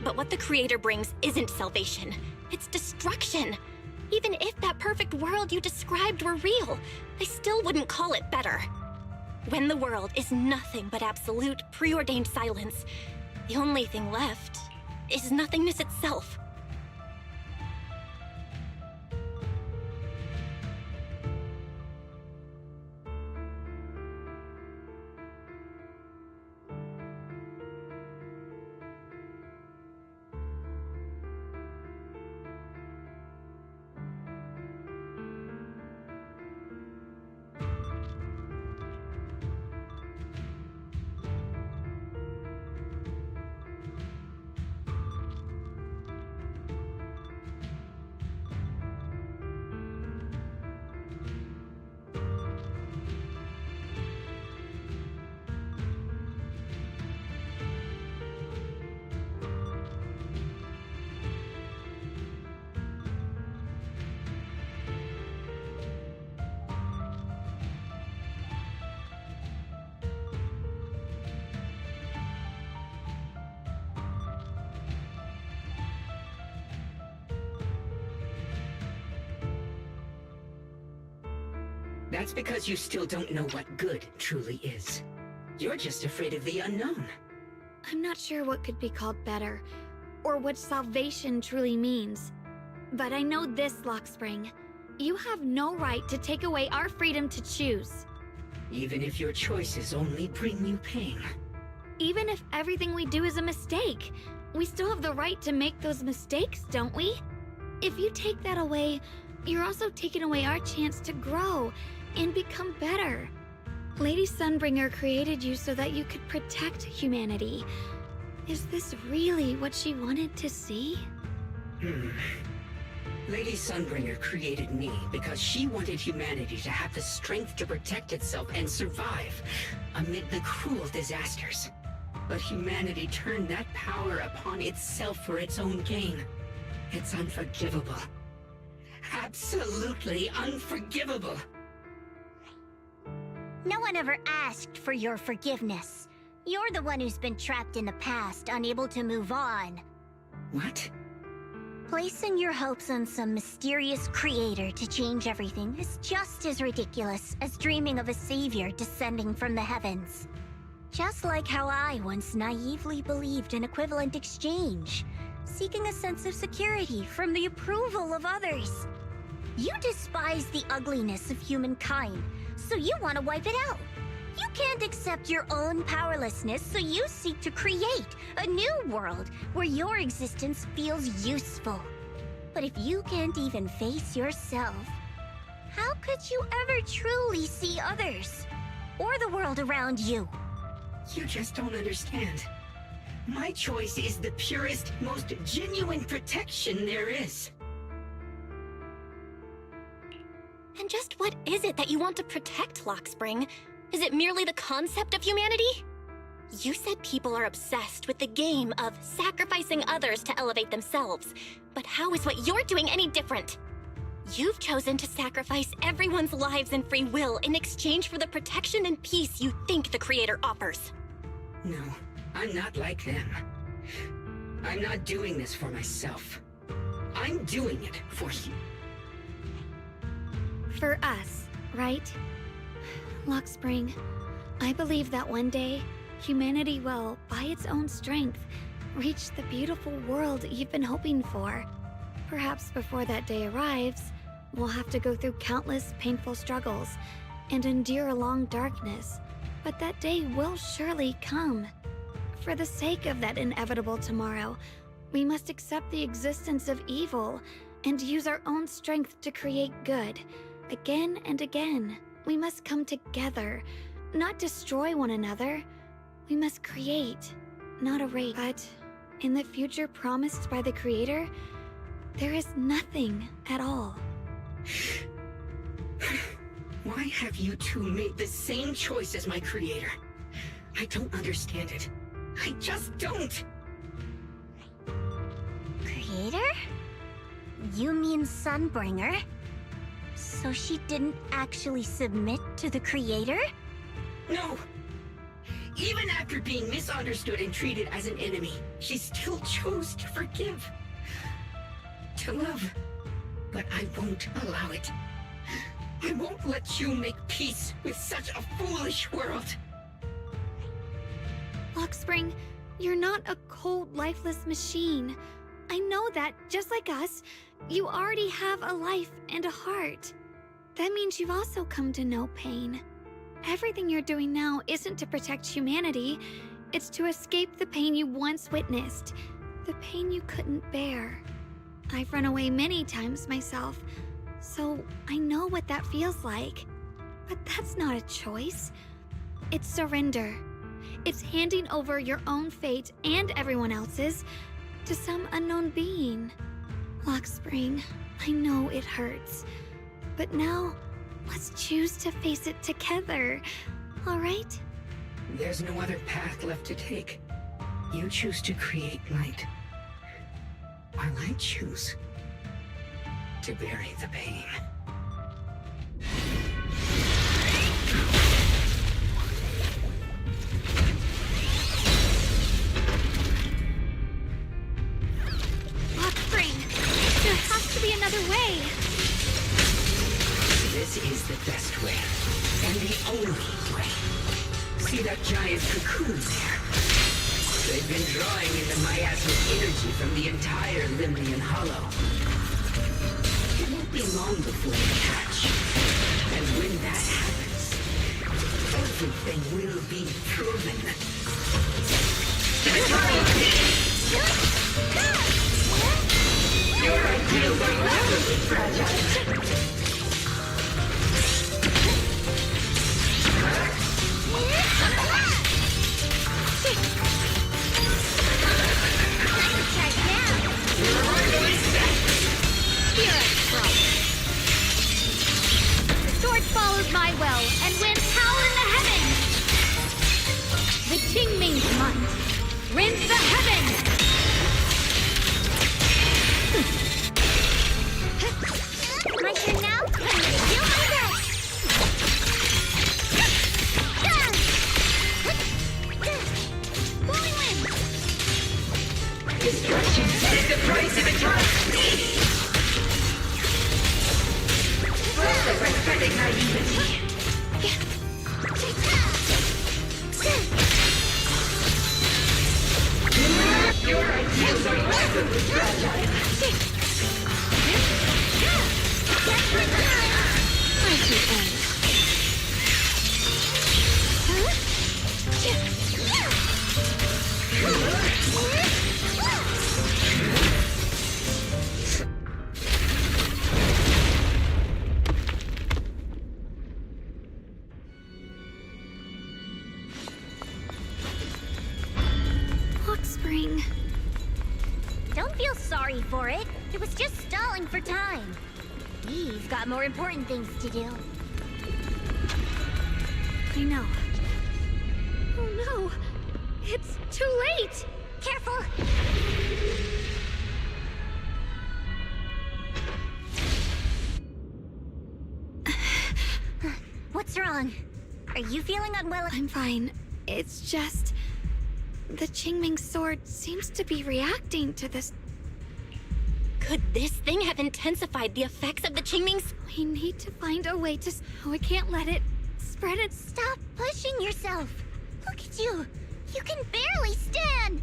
But what the Creator brings isn't salvation. It's destruction. Even if that perfect world you described were real, I still wouldn't call it better. When the world is nothing but absolute, preordained silence, the only thing left is nothingness itself. That's because you still don't know what good truly is. You're just afraid of the unknown. I'm not sure what could be called better, or what salvation truly means. But I know this, Lockspring. You have no right to take away our freedom to choose. Even if your choices only bring you pain. Even if everything we do is a mistake, we still have the right to make those mistakes, don't we? If you take that away, you're also taking away our chance to grow and become better. Lady Sunbringer created you so that you could protect humanity. Is this really what she wanted to see? Lady Sunbringer created me because she wanted humanity to have the strength to protect itself and survive amid the cruel disasters. But humanity turned that power upon itself for its own gain. It's unforgivable. Absolutely unforgivable. No one ever asked for your forgiveness. You're the one who's been trapped in the past, unable to move on. What? Placing your hopes on some mysterious creator to change everything is just as ridiculous as dreaming of a savior descending from the heavens. Just like how I once naively believed in equivalent exchange, seeking a sense of security from the approval of others. You despise the ugliness of humankind, so you want to wipe it out. You can't accept your own powerlessness, so you seek to create a new world where your existence feels useful. But if you can't even face yourself, how could you ever truly see others? Or the world around you? You just don't understand. My choice is the purest, most genuine protection there is. And just what is it that you want to protect, Lockspring? Is it merely the concept of humanity? You said people are obsessed with the game of sacrificing others to elevate themselves. But how is what you're doing any different? You've chosen to sacrifice everyone's lives and free will in exchange for the protection and peace you think the Creator offers. No, I'm not like them. I'm not doing this for myself. I'm doing it for you. For us, right? Lockspring, I believe that one day, humanity will, by its own strength, reach the beautiful world you've been hoping for. Perhaps before that day arrives, we'll have to go through countless painful struggles and endure a long darkness. But that day will surely come. For the sake of that inevitable tomorrow, we must accept the existence of evil and use our own strength to create good. Again and again, we must come together, not destroy one another. We must create, not erase. But in the future promised by the Creator, there is nothing at all. Why have you two made the same choice as my creator? I don't understand it. I just don't! Creator? You mean Sunbringer? So she didn't actually submit to the Creator? No! Even after being misunderstood and treated as an enemy, she still chose to forgive. To love. But I won't allow it. I won't let you make peace with such a foolish world. Luxspring, you're not a cold, lifeless machine. I know that, just like us, you already have a life and a heart. That means you've also come to know pain. Everything you're doing now isn't to protect humanity. It's to escape the pain you once witnessed. The pain you couldn't bear. I've run away many times myself, so I know what that feels like. But that's not a choice. It's surrender. It's handing over your own fate and everyone else's to some unknown being. Luxspring, I know it hurts. But now, let's choose to face it together, all right? There's no other path left to take. You choose to create light, while I choose to bury the pain. Luxspring, there has to be another way. This is the best way, and the only way. See that giant cocoon there? They've been drawing in the miasmic energy from the entire Limnian Hollow. It won't be long before they hatch. And when that happens, everything will be proven. Your ideals are incredibly fragile. The sword follows my will and wins power in the heavens. The Qingming's might rends the heavens. My turn now? I'm gonna do my best! Blowing wind! Destruction is the price of eternity! First of pathetic naivety. Your ideals are incredibly fragile. I should end. Luxspring. Don't feel sorry for it. It was just stalling for time. We've got more important things to do. I know. Oh no! It's too late! Careful! What's wrong? Are you feeling unwell? I'm fine. It's just... the Qingming sword seems to be reacting to this. Could this thing have intensified the effects of the Qingmings? We need to find a way to... we can't let it spread it. Stop pushing yourself. Look at you. You can barely stand!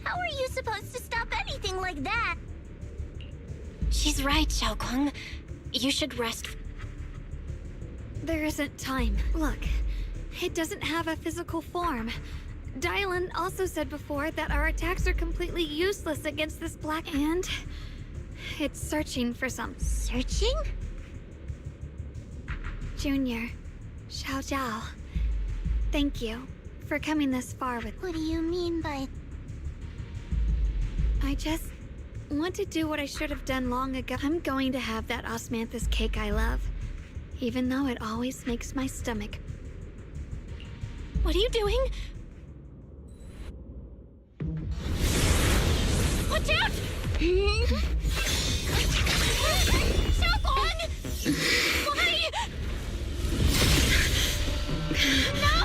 How are you supposed to stop anything like that? She's right, Shunguang. You should rest. There isn't time. Look, it doesn't have a physical form. Dylan also said before that our attacks are completely useless against this black... And it's searching for some... Searching? Junior, Xiao Zhao, thank you for coming this far with... What do you mean by... I just want to do what I should have done long ago. I'm going to have that osmanthus cake I love, even though it always makes my stomach... What are you doing? Watch out! Shunguang! Why? No!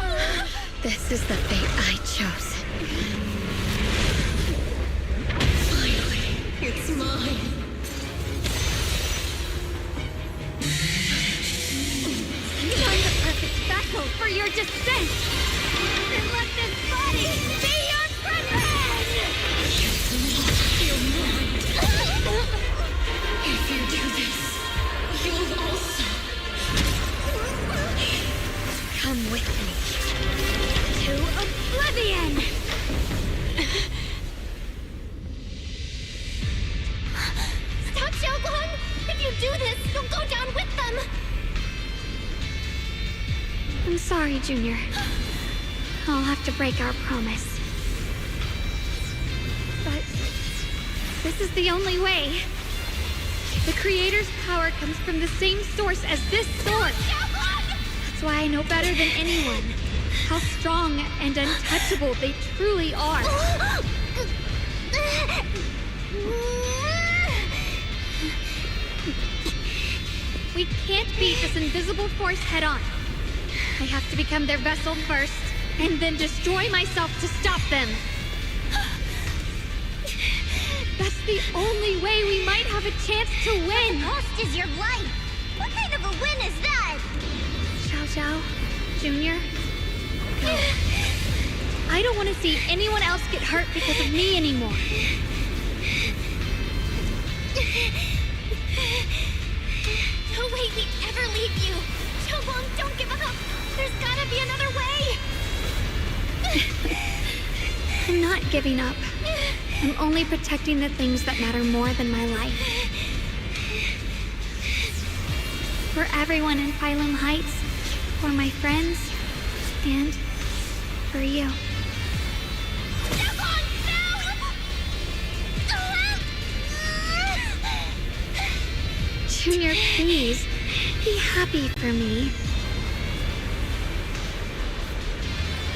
This is the fate I chose. Finally, it's mine. I'm the perfect vessel for your descent! And let this body be your friend! Your mind. If you do this, you'll also Come with me to oblivion! Stop, Shunguang! If you do this, you'll go down with them! I'm sorry, Junior. I'll have to break our promise. But this is the only way. The Creator's power comes from the same source as this sword. That's why I know better than anyone how strong and untouchable they truly are. We can't beat this invisible force head-on. I have to become their vessel first, and then destroy myself to stop them. That's the only way we might have a chance to win. The cost is your life. What kind of a win is that? Xiao Zhao, Junior, go. I don't want to see anyone else get hurt because of me anymore. No way we'd ever leave you! Shunguang, don't give up! There's gotta be another way! I'm not giving up. I'm only protecting the things that matter more than my life. For everyone in Phylum Heights, for my friends, and for you. Junior, please, be happy for me.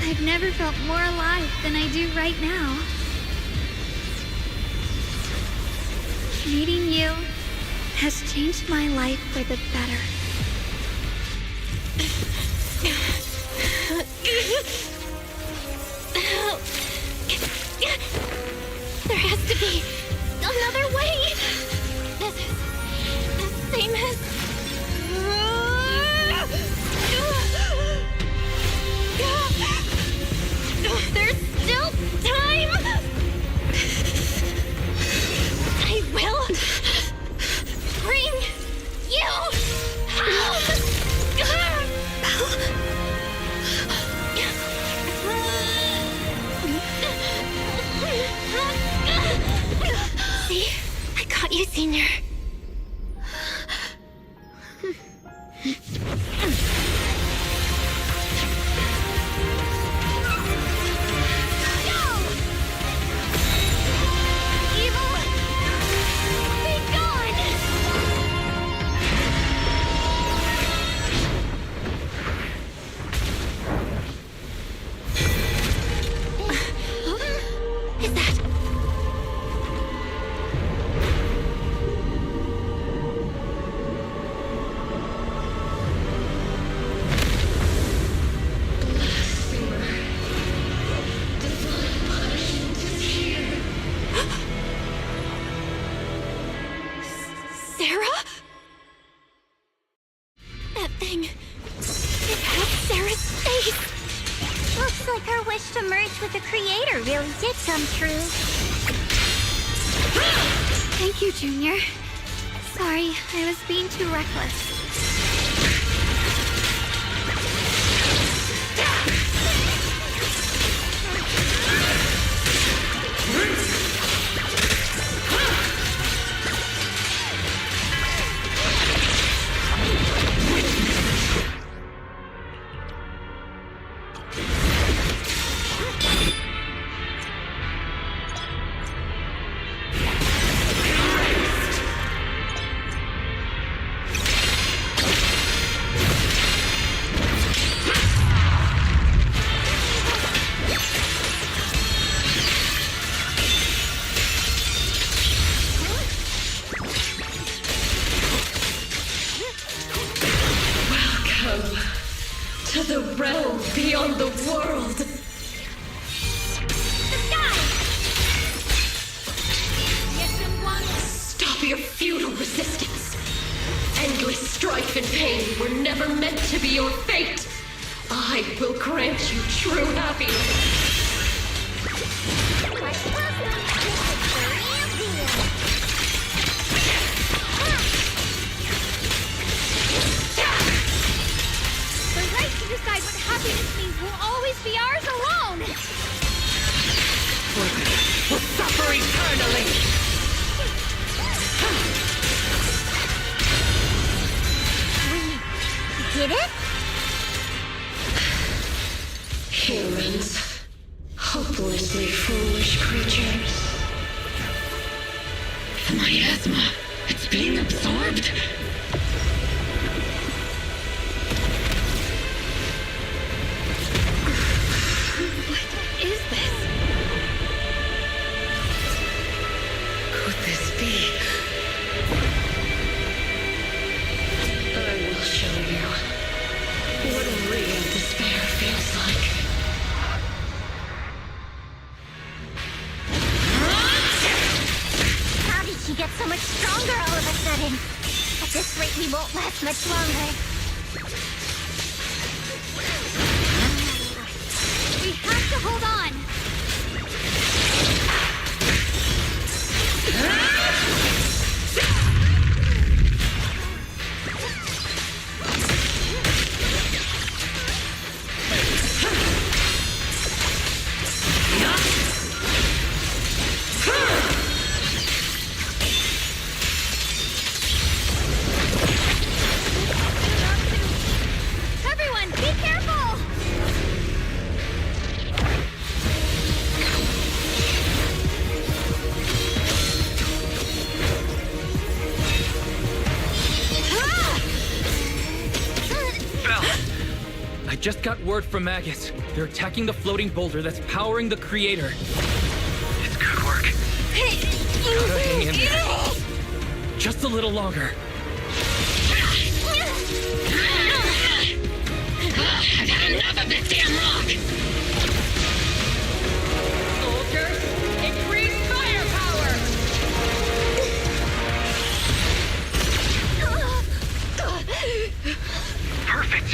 I've never felt more alive than I do right now. Meeting you has changed my life for the better. There has to be another way! This is the same as... There's still time! I will bring you home! See? I got you, Senior. did come true. Thank you, Junior. Sorry, I was being too reckless. To the realm beyond the world. The sky! Yes, Shunguang! Stop your futile resistance. Endless strife and pain were never meant to be your fate. I will grant you true happiness. My husband is the real deal. The right to decide what happiness means will always be ours alone! Will suffer eternally! We did it? Humans. Hopelessly foolish creatures. The miasma. It's being absorbed. What is this? Could this be? I will show you what real despair feels like. How did she get so much stronger all of a sudden? At this rate, we won't last much longer. We have to hold on! Everyone, be careful! Belle! I just got word from Magus. They're attacking the floating boulder that's powering the creator. It's good work. Gotta hang in there. Just a little longer. I've had enough of this damn rock! Soldiers, increase firepower! Perfect!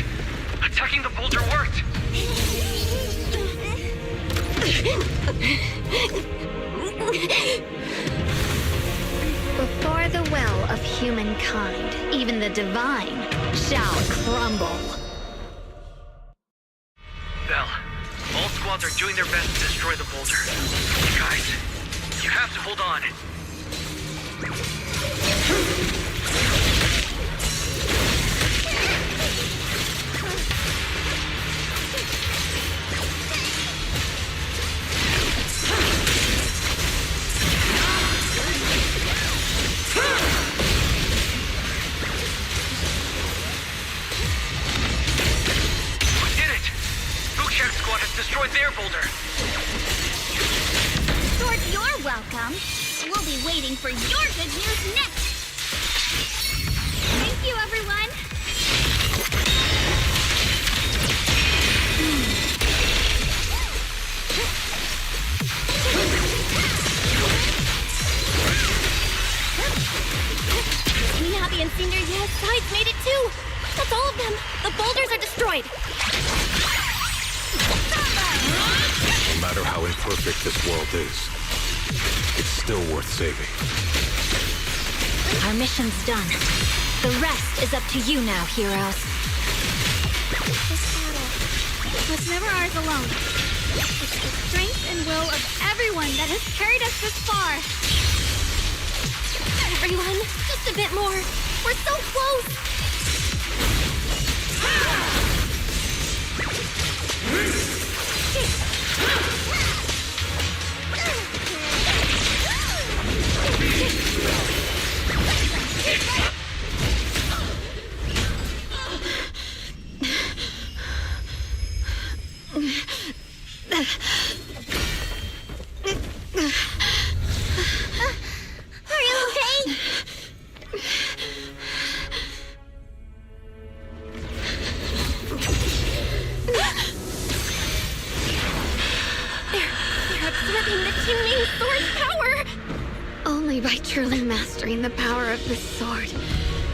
Attacking the boulder worked! Before the well of humankind, even the divine shall crumble. Belle, all squads are doing their best to destroy the boulder. Guys, you have to hold on. We did it! Bookshare squad has destroyed their boulder. Sword, you're welcome. We'll be waiting for your good news next. Thank you, everyone! Queen Abby and Senior Ye's sides made it too! That's all of them! The boulders are destroyed! No matter how imperfect this world is, it's still worth saving. Our mission's done. The rest is up to you now, heroes. This battle was never ours alone. It's the strength and will of everyone that has carried us this far. Everyone, just a bit more. We're so close! Are you okay? They're absorbing the Qingming sword's power! Only by truly mastering the power of this sword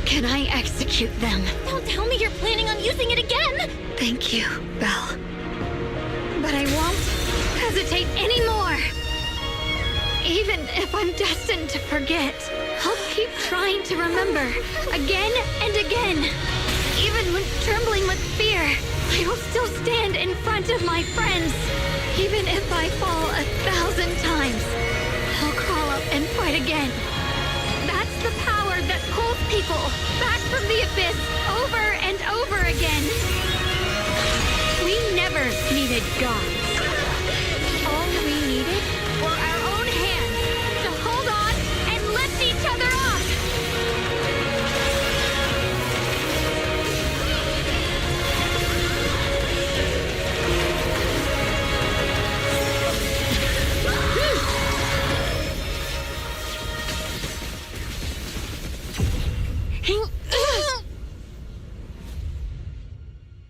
can I execute them. Don't tell me you're planning on using it again! Thank you, Belle. But I won't hesitate anymore. Even if I'm destined to forget, I'll keep trying to remember again and again. Even when trembling with fear, I will still stand in front of my friends. Even if I fall 1,000 times, I'll crawl up and fight again. That's the power that pulls people back from the abyss over and over again. We never needed gods. All we needed were our own hands to hold on and lift each other up.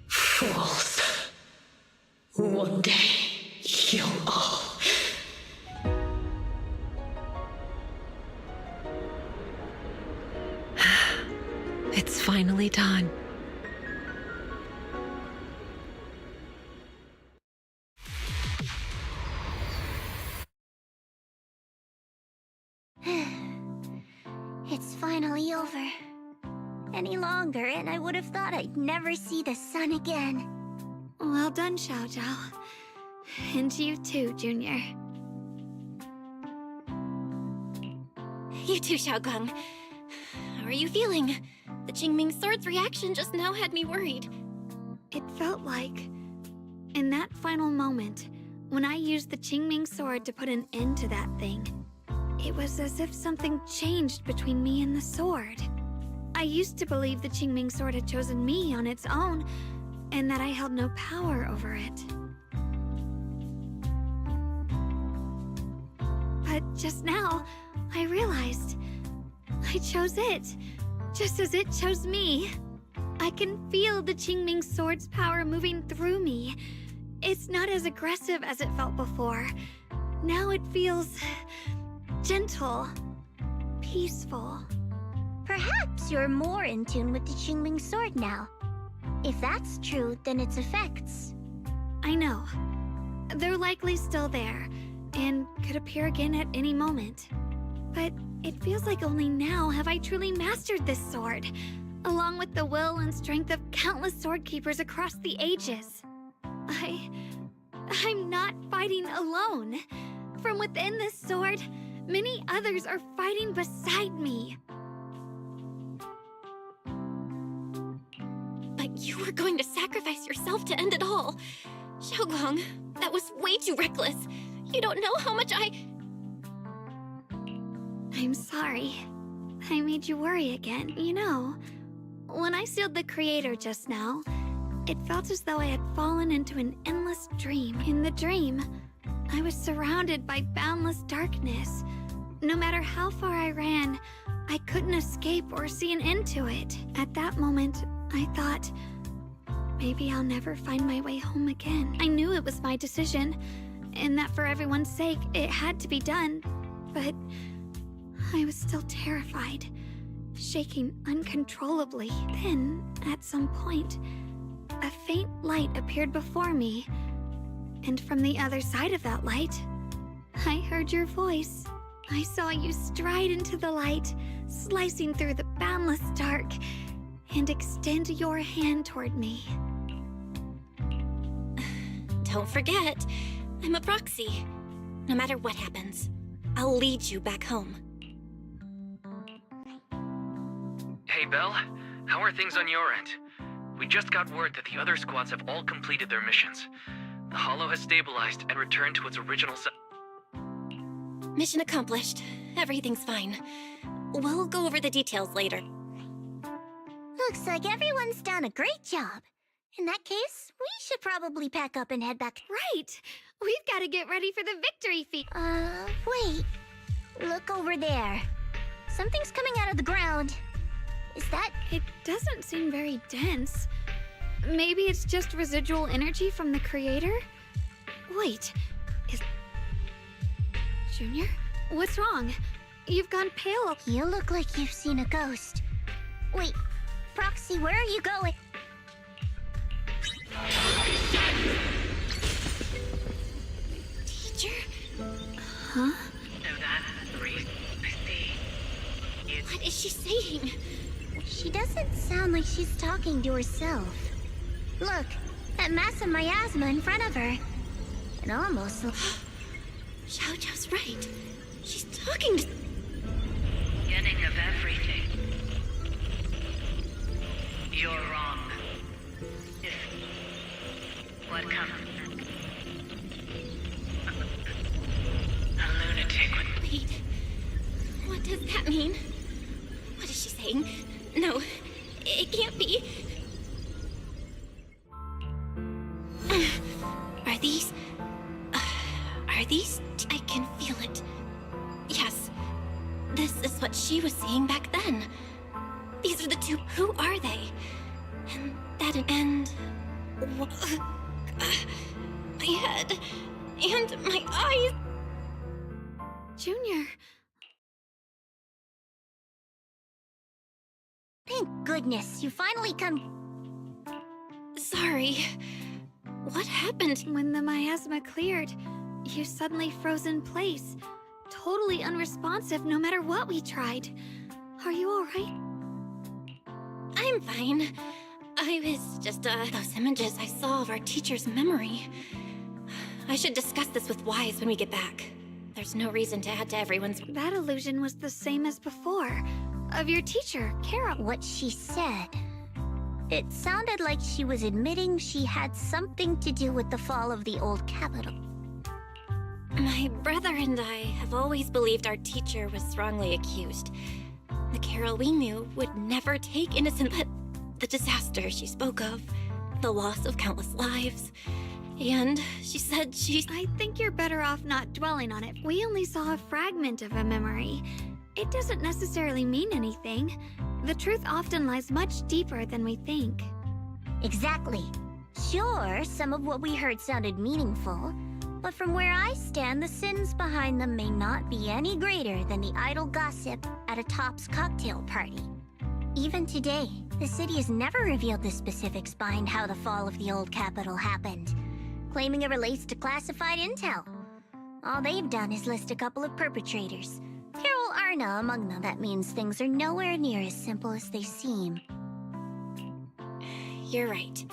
Fools. One day, you'll all... It's finally done. It's finally over. Any longer, and I would have thought I'd never see the sun again. Well done, Xiao Zhao. And you too, Junior. You too, Shunguang. How are you feeling? The Qingming sword's reaction just now had me worried. It felt like, in that final moment, when I used the Qingming sword to put an end to that thing, it was as if something changed between me and the sword. I used to believe the Qingming sword had chosen me on its own, and that I held no power over it. But just now, I realized I chose it, just as it chose me. I can feel the Qingming sword's power moving through me. It's not as aggressive as it felt before. Now it feels gentle, peaceful. Perhaps you're more in tune with the Qingming sword now. If that's true, then its effects. I know. They're likely still there, and could appear again at any moment. But it feels like only now have I truly mastered this sword, along with the will and strength of countless sword keepers across the ages. I'm not fighting alone. From within this sword, many others are fighting beside me. But you were going to sacrifice yourself to end it all. Shunguang, that was way too reckless. You don't know how much I'm sorry. I made you worry again. You know, when I sealed the Creator just now, it felt as though I had fallen into an endless dream. In the dream, I was surrounded by boundless darkness. No matter how far I ran, I couldn't escape or see an end to it. At that moment, I thought, maybe I'll never find my way home again. I knew it was my decision, and that for everyone's sake, it had to be done. But I was still terrified, shaking uncontrollably. Then, at some point, a faint light appeared before me. And from the other side of that light, I heard your voice. I saw you stride into the light, slicing through the boundless dark, and extend your hand toward me. Don't forget, I'm a proxy. No matter what happens, I'll lead you back home. Hey, Belle. How are things on your end? We just got word that the other squads have all completed their missions. The Hollow has stabilized and returned to its original Mission accomplished. Everything's fine. We'll go over the details later. Looks like everyone's done a great job. In that case, we should probably pack up and head back. Right! We've got to get ready for the victory feast. Wait. Look over there. Something's coming out of the ground. Is that... It doesn't seem very dense. Maybe it's just residual energy from the creator? Wait, is... Junior? What's wrong? You've gone pale. You look like you've seen a ghost. Wait, Proxy, where are you going? Teacher? Huh? What is she saying? She doesn't sound like she's talking to herself. Look, that massive miasma in front of her. It almost looks... Xiaojiao's right. She's talking to... Beginning of everything. You're wrong. If... What comes... A lunatic would... Wait. What does that mean? What is she saying? No, it can't be. Are these... I can feel it. Yes. This is what she was seeing back then. These are the two... Who are they? And that... And... My head... And my eyes... Junior... Thank goodness, you finally come... Sorry. What happened? When the miasma cleared, you suddenly froze in place. Totally unresponsive no matter what we tried. Are you alright? I'm fine. I was just, those images I saw of our teacher's memory. I should discuss this with Wise when we get back. There's no reason to add to everyone's... That illusion was the same as before. Of your teacher, Kara. What she said... It sounded like she was admitting she had something to do with the fall of the old capital. My brother and I have always believed our teacher was wrongly accused. The Carol we knew would never take innocent, but the disaster she spoke of, the loss of countless lives, and she said she's... I think you're better off not dwelling on it. We only saw a fragment of a memory. It doesn't necessarily mean anything. The truth often lies much deeper than we think. Exactly. Sure, some of what we heard sounded meaningful, but from where I stand, the sins behind them may not be any greater than the idle gossip at a Top's cocktail party. Even today, the city has never revealed the specifics behind how the fall of the old capital happened, claiming it relates to classified intel. All they've done is list a couple of perpetrators. Carol Arna among them. That means things are nowhere near as simple as they seem. You're right.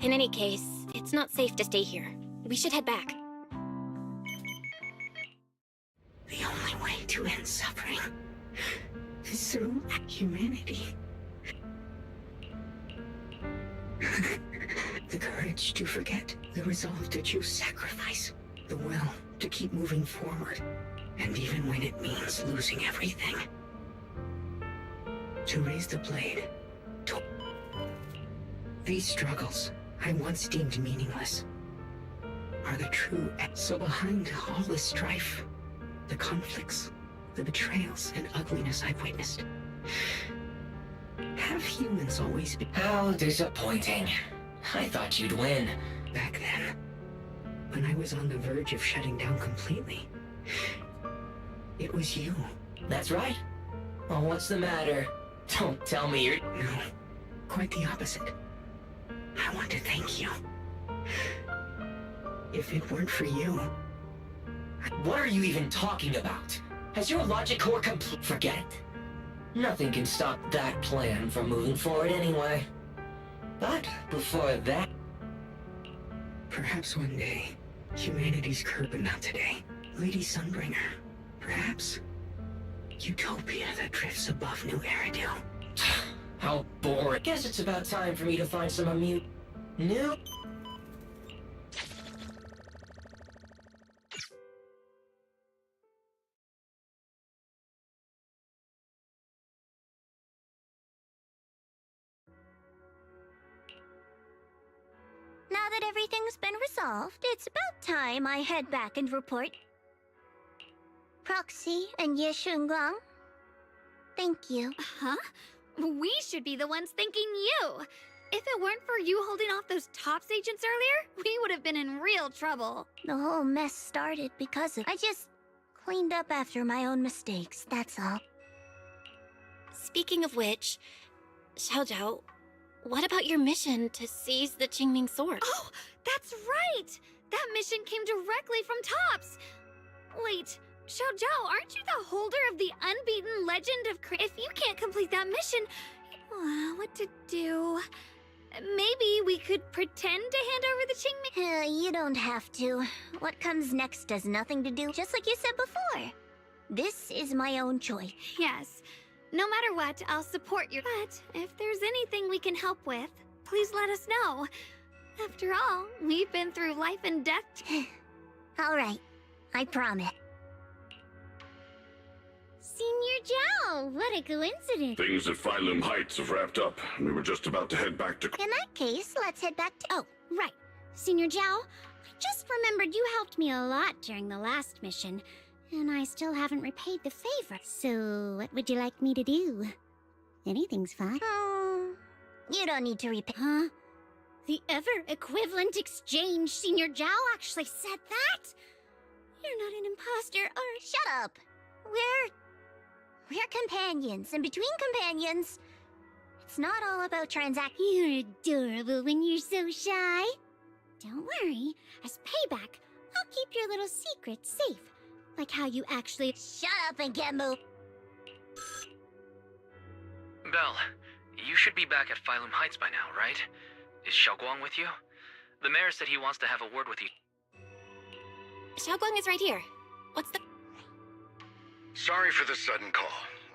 In any case, it's not safe to stay here. We should head back. The only way to end suffering is through humanity. The courage to forget, the resolve to choose sacrifice, the will to keep moving forward, and even when it means losing everything. To raise the blade, to... These struggles, I once deemed meaningless, are the true... So behind all the strife, the conflicts, the betrayals and ugliness I've witnessed, have humans always been... How disappointing. I thought you'd win. Back then, when I was on the verge of shutting down completely, it was you. That's right. Well, what's the matter? Don't tell me you're... No, quite the opposite. I want to thank you. If it weren't for you... What are you even talking about? Has your logic core complete? Forget it. Nothing can stop that plan from moving forward anyway. But before that... Perhaps one day, humanity's curb, but not today. Lady Sunbringer. Perhaps... utopia that drifts above New Eridu. How boring. Guess it's about time for me to find some new... Now that everything's been resolved, it's about time I head back and report. Proxy and Shunguang, thank you. Huh? We should be the ones thanking you. If it weren't for you holding off those TOPS agents earlier, we would have been in real trouble. The whole mess started because of... I just cleaned up after my own mistakes, that's all. Speaking of which, Xiaojiao, what about your mission to seize the Qingming sword? Oh, that's right! That mission came directly from TOPS! Wait, Xiaojiao, aren't you the holder of the unbeaten legend of If you can't complete that mission, what to do? Maybe we could pretend to hand over the Qingming... You don't have to. What comes next has nothing to do, just like you said before. This is my own choice. Yes. No matter what, I'll support you. But if there's anything we can help with, please let us know. After all, we've been through life and death. All right. I promise. Senior Zhao, what a coincidence. Things at Phylum Heights have wrapped up. We were just about to head back to... In that case, let's head back to... Oh, right. Senior Zhao, I just remembered you helped me a lot during the last mission, and I still haven't repaid the favor. So, what would you like me to do? Anything's fine. You don't need to repay... Huh? The ever-equivalent exchange, Senior Zhao actually said that? You're not an imposter, or... Shut up! We're companions, and between companions, it's not all about You're adorable when you're so shy. Don't worry, as payback, I'll keep your little secrets safe. Like how you actually... Shut up and get moved! Belle, you should be back at Phylum Heights by now, right? Is Shunguang with you? The mayor said he wants to have a word with you. Shunguang is right here. What's the... Sorry for the sudden call.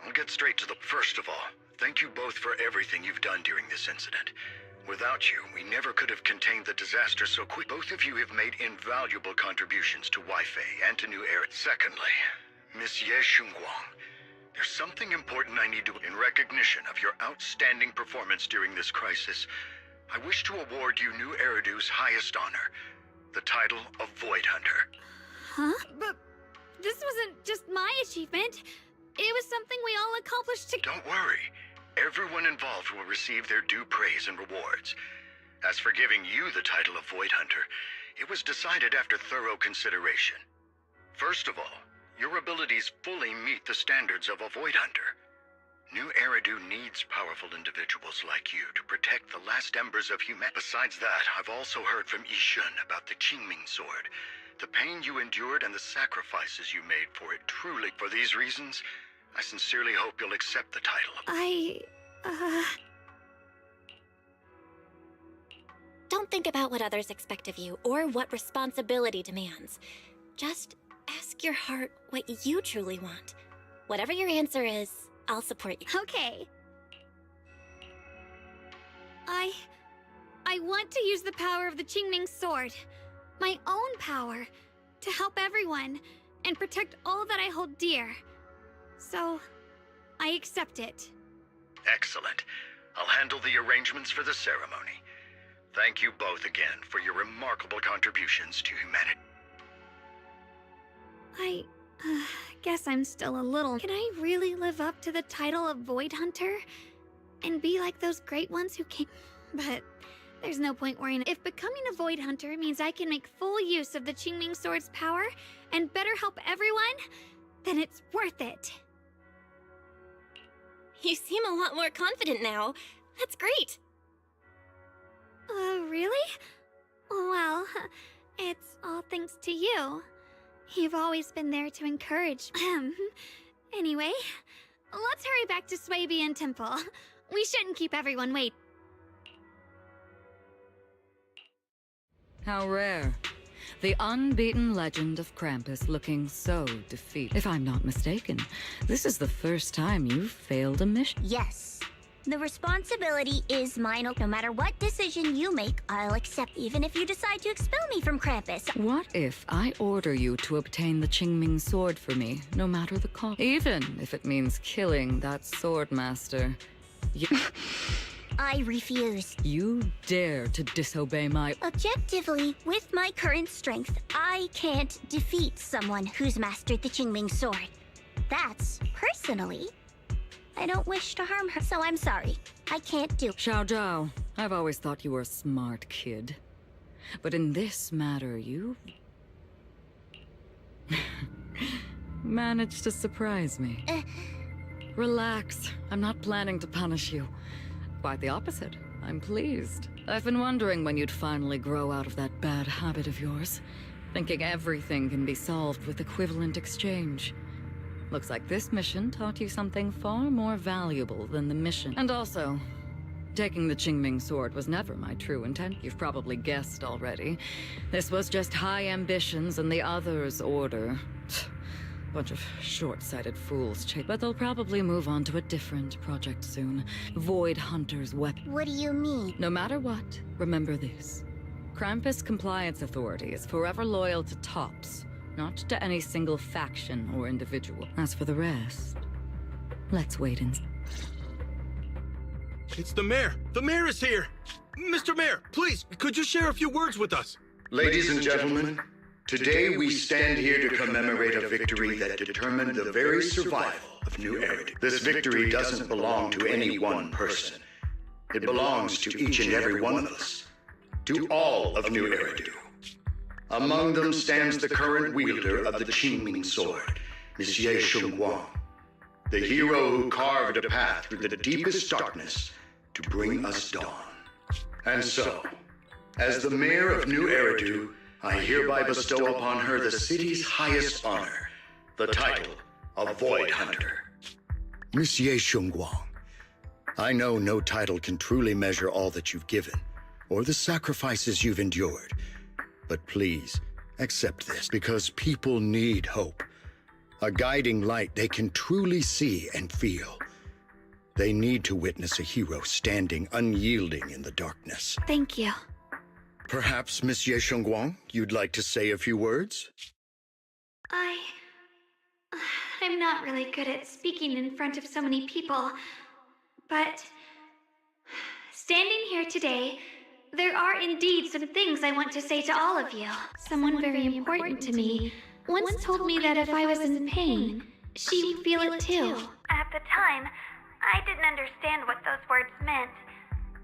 I'll get straight to the... First of all, thank you both for everything you've done during this incident. Without you, we never could have contained the disaster so quick. Both of you have made invaluable contributions to Waifei and to New Era. Secondly, Miss Ye Shunguang, there's something important I need to... In recognition of your outstanding performance during this crisis, I wish to award you New Eridu's highest honor, the title of Void Hunter. Huh? But this wasn't just my achievement. It was something we all accomplished together. Don't worry. Everyone involved will receive their due praise and rewards. As for giving you the title of Void Hunter, it was decided after thorough consideration. First of all, your abilities fully meet the standards of a Void Hunter. New Eridu needs powerful individuals like you to protect the last embers of humanity. Besides that, I've also heard from Yishun about the Qingming sword. The pain you endured and the sacrifices you made for it truly... For these reasons, I sincerely hope you'll accept the title. Don't think about what others expect of you, or what responsibility demands. Just ask your heart what you truly want. Whatever your answer is, I'll support you. Okay. I want to use the power of the Qingming sword. My own power. To help everyone, and protect all that I hold dear. So, I accept it. Excellent. I'll handle the arrangements for the ceremony. Thank you both again for your remarkable contributions to humanity. I guess I'm still a little... Can I really live up to the title of Void Hunter? And be like those great ones who came... But there's no point worrying. If becoming a Void Hunter means I can make full use of the Qingming sword's power and better help everyone, then it's worth it. You seem a lot more confident now. That's great. Really? Well, It's all thanks to you. You've always been there to encourage. Anyway, let's hurry back to Swabian Temple. We shouldn't keep everyone waiting. How rare. The unbeaten legend of Krampus looking so defeated. If I'm not mistaken, this is the first time you've failed a mission. Yes. The responsibility is mine. No matter what decision you make, I'll accept, even if you decide to expel me from Krampus. What if I order you to obtain the Qingming sword for me, no matter the cost? Even if it means killing that sword master. I refuse. You dare to disobey my... Objectively, with my current strength, I can't defeat someone who's mastered the Qingming sword. That's personally. I don't wish to harm her, so I'm sorry. I can't do... Xiao Zhao, I've always thought you were a smart kid. But in this matter, you... managed to surprise me. Relax. I'm not planning to punish you. Quite the opposite. I'm pleased. I've been wondering when you'd finally grow out of that bad habit of yours. Thinking everything can be solved with equivalent exchange. Looks like this mission taught you something far more valuable than the mission. And also, taking the Qingming sword was never my true intent. You've probably guessed already. This was just high ambitions and the others' order. Bunch of short-sighted fools, but they'll probably move on to a different project soon. Void Hunter's weapon. What do you mean? No matter what, remember this. Krampus Compliance Authority is forever loyal to TOPS, not to any single faction or individual. As for the rest, let's wait and see. It's the mayor! The mayor is here! Mr. Mayor, please, could you share a few words with us? Ladies and gentlemen, today we stand here to commemorate a victory that determined the very survival of New Eridu. This victory doesn't belong to any one person. It belongs to each and every one of us. To all of New Eridu. Among them stands the current wielder of the Qingming sword, Monsieur Shunguang, the hero who carved a path through the deepest darkness to bring us dawn. And so, as the mayor of New Eridu, I hereby bestow upon her the city's highest honor, the title of Void Hunter. Monsieur Shunguang, I know no title can truly measure all that you've given, or the sacrifices you've endured. But please, accept this, because people need hope. A guiding light they can truly see and feel. They need to witness a hero standing unyielding in the darkness. Thank you. Perhaps, Monsieur Shunguang, you'd like to say a few words? I'm not really good at speaking in front of so many people, but standing here today, there are indeed some things I want to say to all of you. Someone very important to me once told me that if I was in pain, she would feel it too. At the time, I didn't understand what those words meant.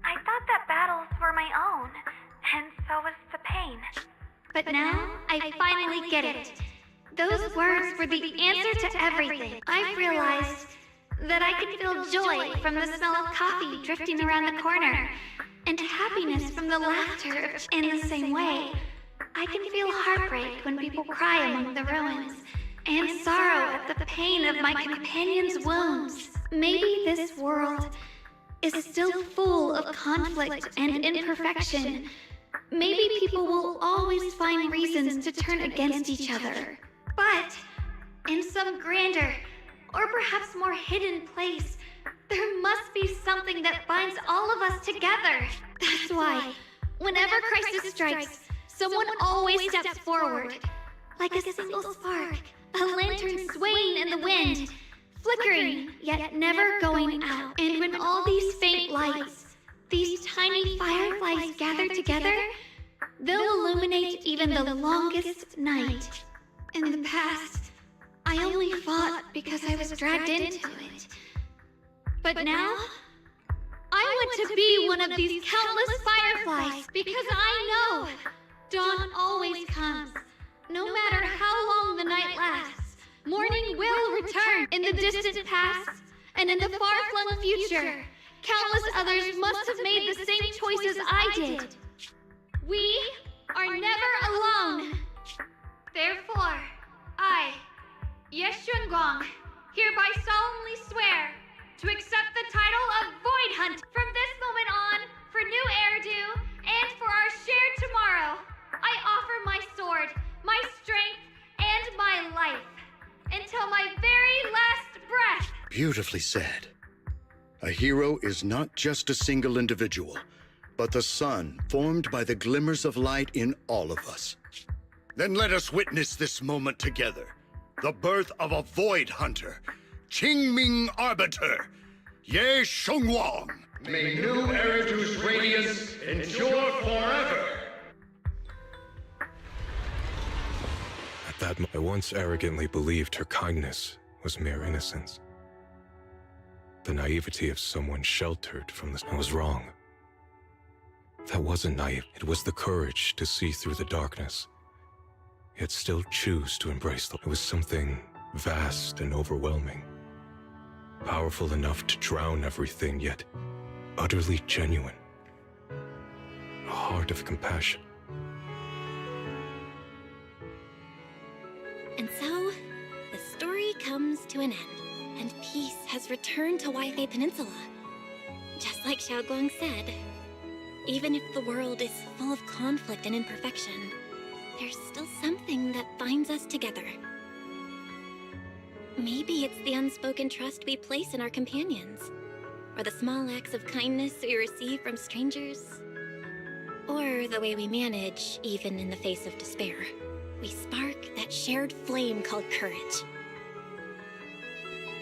I thought that battles were my own, and so was the pain. But now, I finally get it. Those words were the answer to everything. I've realized that I can feel joy from the smell of coffee drifting around the corner, and happiness from the laughter. In the same way, I can feel heartbreak when people cry among the ruins, and sorrow at the pain of my companion's wounds. Maybe this world is still full of conflict and imperfection. Maybe people will always find reasons to turn against each other. But in some grander, or perhaps more hidden place, there must be something that binds all of us together. That's why, whenever crisis strikes, someone always steps forward. Like a single spark, a lantern swaying in the wind, flickering, yet never going out. And when all these faint lights, these tiny fireflies gather together, they'll illuminate even the longest night. In the past, I only fought because I was dragged into it. But now, I want to be one of these countless fireflies because I know dawn always comes. No matter how long the night lasts, morning will return. In the distant past and in the far-flung future, countless others must have made the same choices I did. We are never alone. Therefore, I, Shunguang, hereby solemnly swear to accept the title of Void Hunt from this moment on for New Eridu and for our shared tomorrow. I offer my sword, my strength, and my life until my very last breath. Beautifully said. A hero is not just a single individual, but the sun formed by the glimmers of light in all of us. Then let us witness this moment together. The birth of a Void Hunter, Qingming Arbiter, Ye Shunguang. May New Eridu's radiance endure forever! At that moment, I once arrogantly believed her kindness was mere innocence. The naivety of someone sheltered from this. I was wrong. That wasn't naive. It was the courage to see through the darkness, yet still choose to embrace them. It was something vast and overwhelming. Powerful enough to drown everything, yet utterly genuine. A heart of compassion. And so, the story comes to an end, and peace has returned to Waifei Peninsula. Just like Shunguang said, even if the world is full of conflict and imperfection, there's still something that binds us together. Maybe it's the unspoken trust we place in our companions, or the small acts of kindness we receive from strangers, or the way we manage even in the face of despair. We spark that shared flame called courage.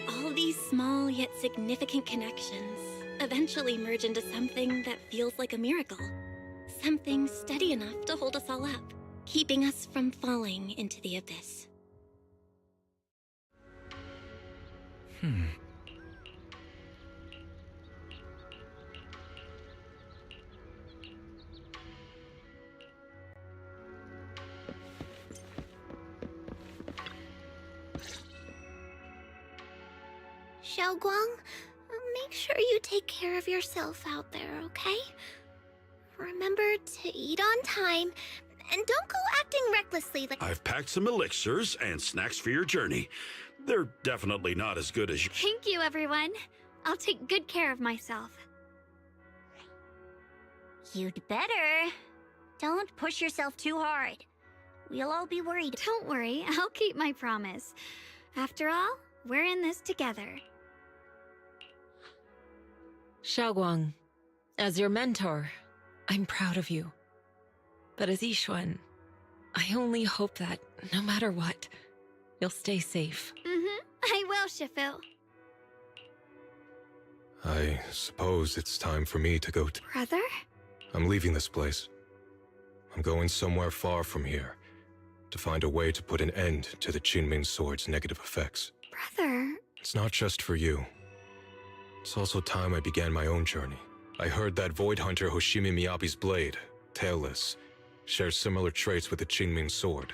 All these small yet significant connections eventually merge into something that feels like a miracle. Something steady enough to hold us all up, keeping us from falling into the abyss. Shunguang, make sure you take care of yourself out there, okay? Remember to eat on time, and don't go acting recklessly like— I've packed some elixirs and snacks for your journey. They're definitely not as good as you— Thank you, everyone. I'll take good care of myself. You'd better. Don't push yourself too hard. We'll all be worried. Don't worry, I'll keep my promise. After all, we're in this together. Shunguang, as your mentor, I'm proud of you. But as Yixuan, I only hope that, no matter what, you'll stay safe. I will, Shifu. I suppose it's time for me to go to— Brother? I'm leaving this place. I'm going somewhere far from here, to find a way to put an end to the Qingming Sword's negative effects. Brother? It's not just for you. It's also time I began my own journey. I heard that Void Hunter Hoshimi Miyabi's blade, Tailless, shares similar traits with the Qingming Sword.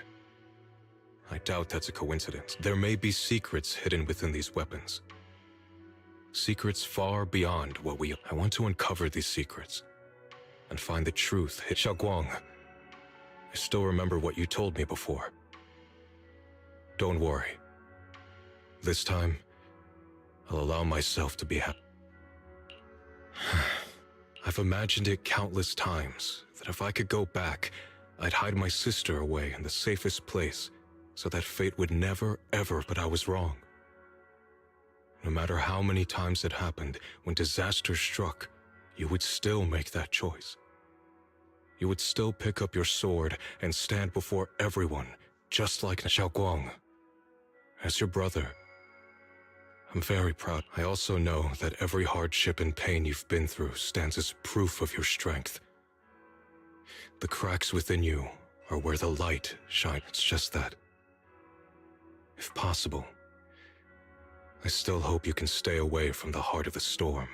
I doubt that's a coincidence. There may be secrets hidden within these weapons. Secrets far beyond what we— I want to uncover these secrets and find the truth. Shunguang, I still remember what you told me before. Don't worry. This time, I'll allow myself to be happy. I've imagined it countless times, that if I could go back, I'd hide my sister away in the safest place, so that fate would never, ever— But I was wrong. No matter how many times it happened, when disaster struck, you would still make that choice. You would still pick up your sword and stand before everyone, just like Shunguang. As your brother, I'm very proud. I also know that every hardship and pain you've been through stands as proof of your strength. The cracks within you are where the light shines. It's just that, if possible, I still hope you can stay away from the heart of the storm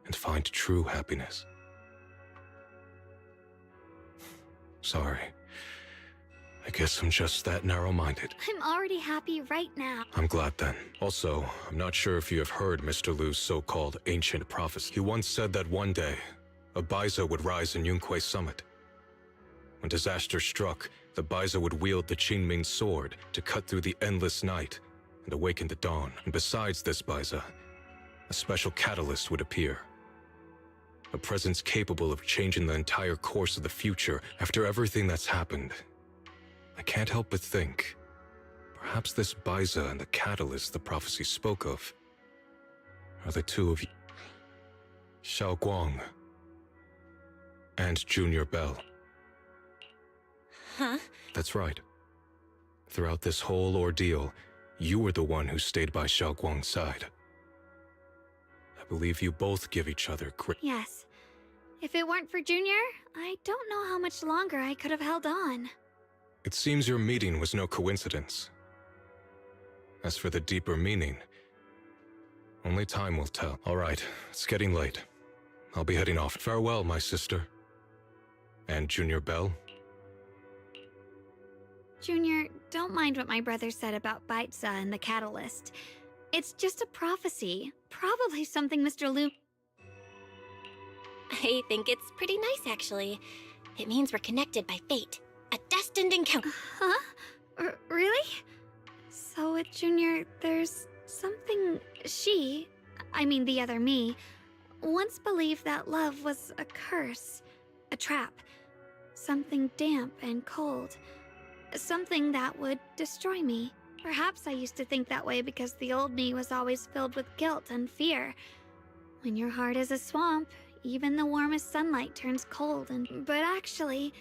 and find true happiness. Sorry. I guess I'm just that narrow-minded. I'm already happy right now. I'm glad then. Also, I'm not sure if you have heard Mr. Liu's so-called ancient prophecy. He once said that one day, a Baiza would rise in Yunquei Summit. When disaster struck, the Baiza would wield the Qingming sword to cut through the endless night and awaken the dawn. And besides this Baiza, a special catalyst would appear. A presence capable of changing the entire course of the future after everything that's happened. I can't help but think, perhaps this Baiza and the catalyst the prophecy spoke of are the two of you. Shunguang and Junior Bell. Huh? That's right. Throughout this whole ordeal, you were the one who stayed by Shunguang's side. I believe you both give each other great... Yes. If it weren't for Junior, I don't know how much longer I could have held on. It seems your meeting was no coincidence. As for the deeper meaning, only time will tell. All right, it's getting late. I'll be heading off. Farewell, my sister. And Junior Bell. Junior, don't mind what my brother said about Baiza and the catalyst. It's just a prophecy. Probably something Mr. Lu... I think it's pretty nice, actually. It means we're connected by fate. A destined encounter. Huh? Really? So with Junior, there's something the other me, once believed that love was a curse, a trap, something damp and cold, something that would destroy me. Perhaps I used to think that way because the old me was always filled with guilt and fear. When your heart is a swamp, even the warmest sunlight turns cold But actually,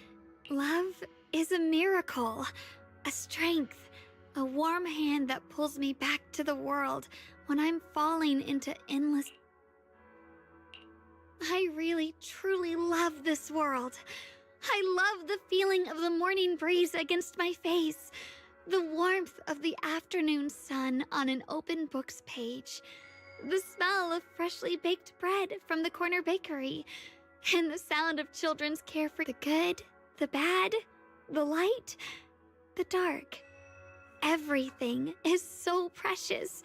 love is a miracle, a strength, a warm hand that pulls me back to the world when I'm falling into endless... I really, truly love this world. I love the feeling of the morning breeze against my face, the warmth of the afternoon sun on an open book's page, the smell of freshly baked bread from the corner bakery, and the sound of children's carefree. The good, the bad, the light, the dark. Everything is so precious,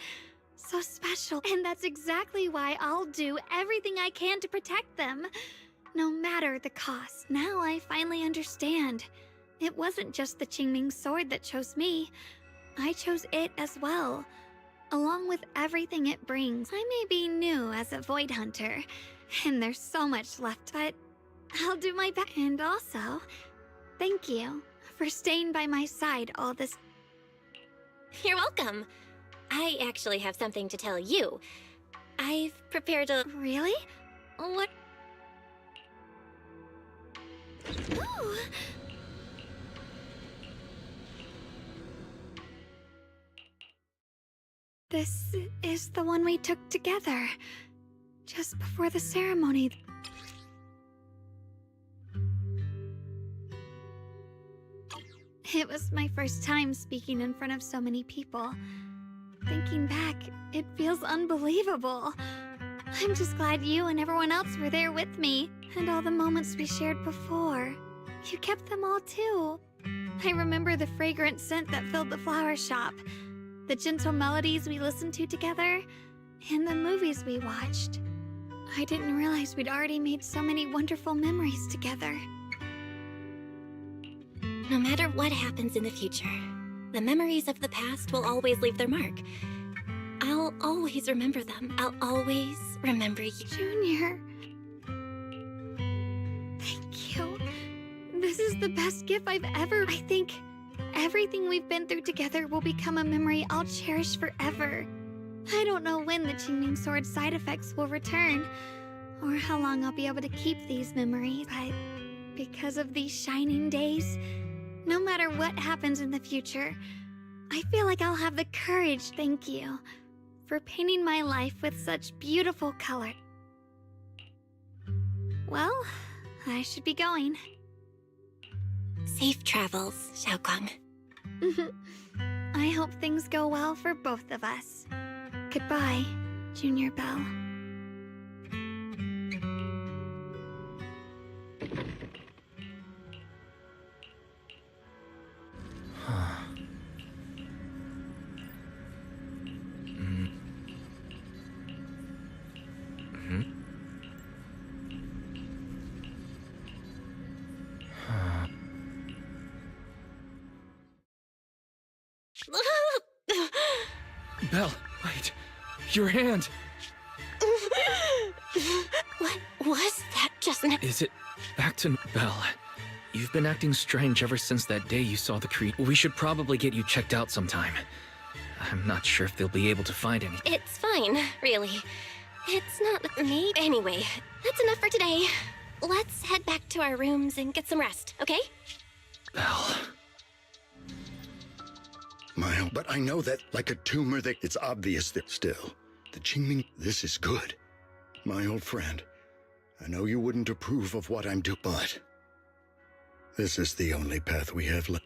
so special, and that's exactly why I'll do everything I can to protect them, no matter the cost. Now I finally understand. It wasn't just the Qingming sword that chose me. I chose it as well, along with everything it brings. I may be new as a Void Hunter, and there's so much left, but I'll do my best. And also, thank you for staying by my side all this. You're welcome. I actually have something to tell you. I've prepared a... Really? What? Ooh. This is the one we took together, just before the ceremony. It was my first time speaking in front of so many people. Thinking back, it feels unbelievable. I'm just glad you and everyone else were there with me, and all the moments we shared before. You kept them all too. I remember the fragrant scent that filled the flower shop, the gentle melodies we listened to together, and the movies we watched. I didn't realize we'd already made so many wonderful memories together. No matter what happens in the future, the memories of the past will always leave their mark. I'll always remember them. I'll always remember you. Junior. Thank you. This is the best gift I've ever... I think everything we've been through together will become a memory I'll cherish forever. I don't know when the Qingming Sword side effects will return, or how long I'll be able to keep these memories, but because of these shining days, no matter what happens in the future, I feel like I'll have the courage. Thank you for painting my life with such beautiful color. Well, I should be going. Safe travels, Shunguang. I hope things go well for both of us. Goodbye, Junior Bell. Belle, wait. Your hand! What was that just now? Is it back to Belle? You've been acting strange ever since that day you saw the creature. We should probably get you checked out sometime. I'm not sure if they'll be able to find anything. It's fine, really. It's not me. Anyway, that's enough for today. Let's head back to our rooms and get some rest, okay? Belle. But I know that, like a tumor, that it's obvious that still. The Qingming, this is good. My old friend, I know you wouldn't approve of what I'm doing, but this is the only path we have left.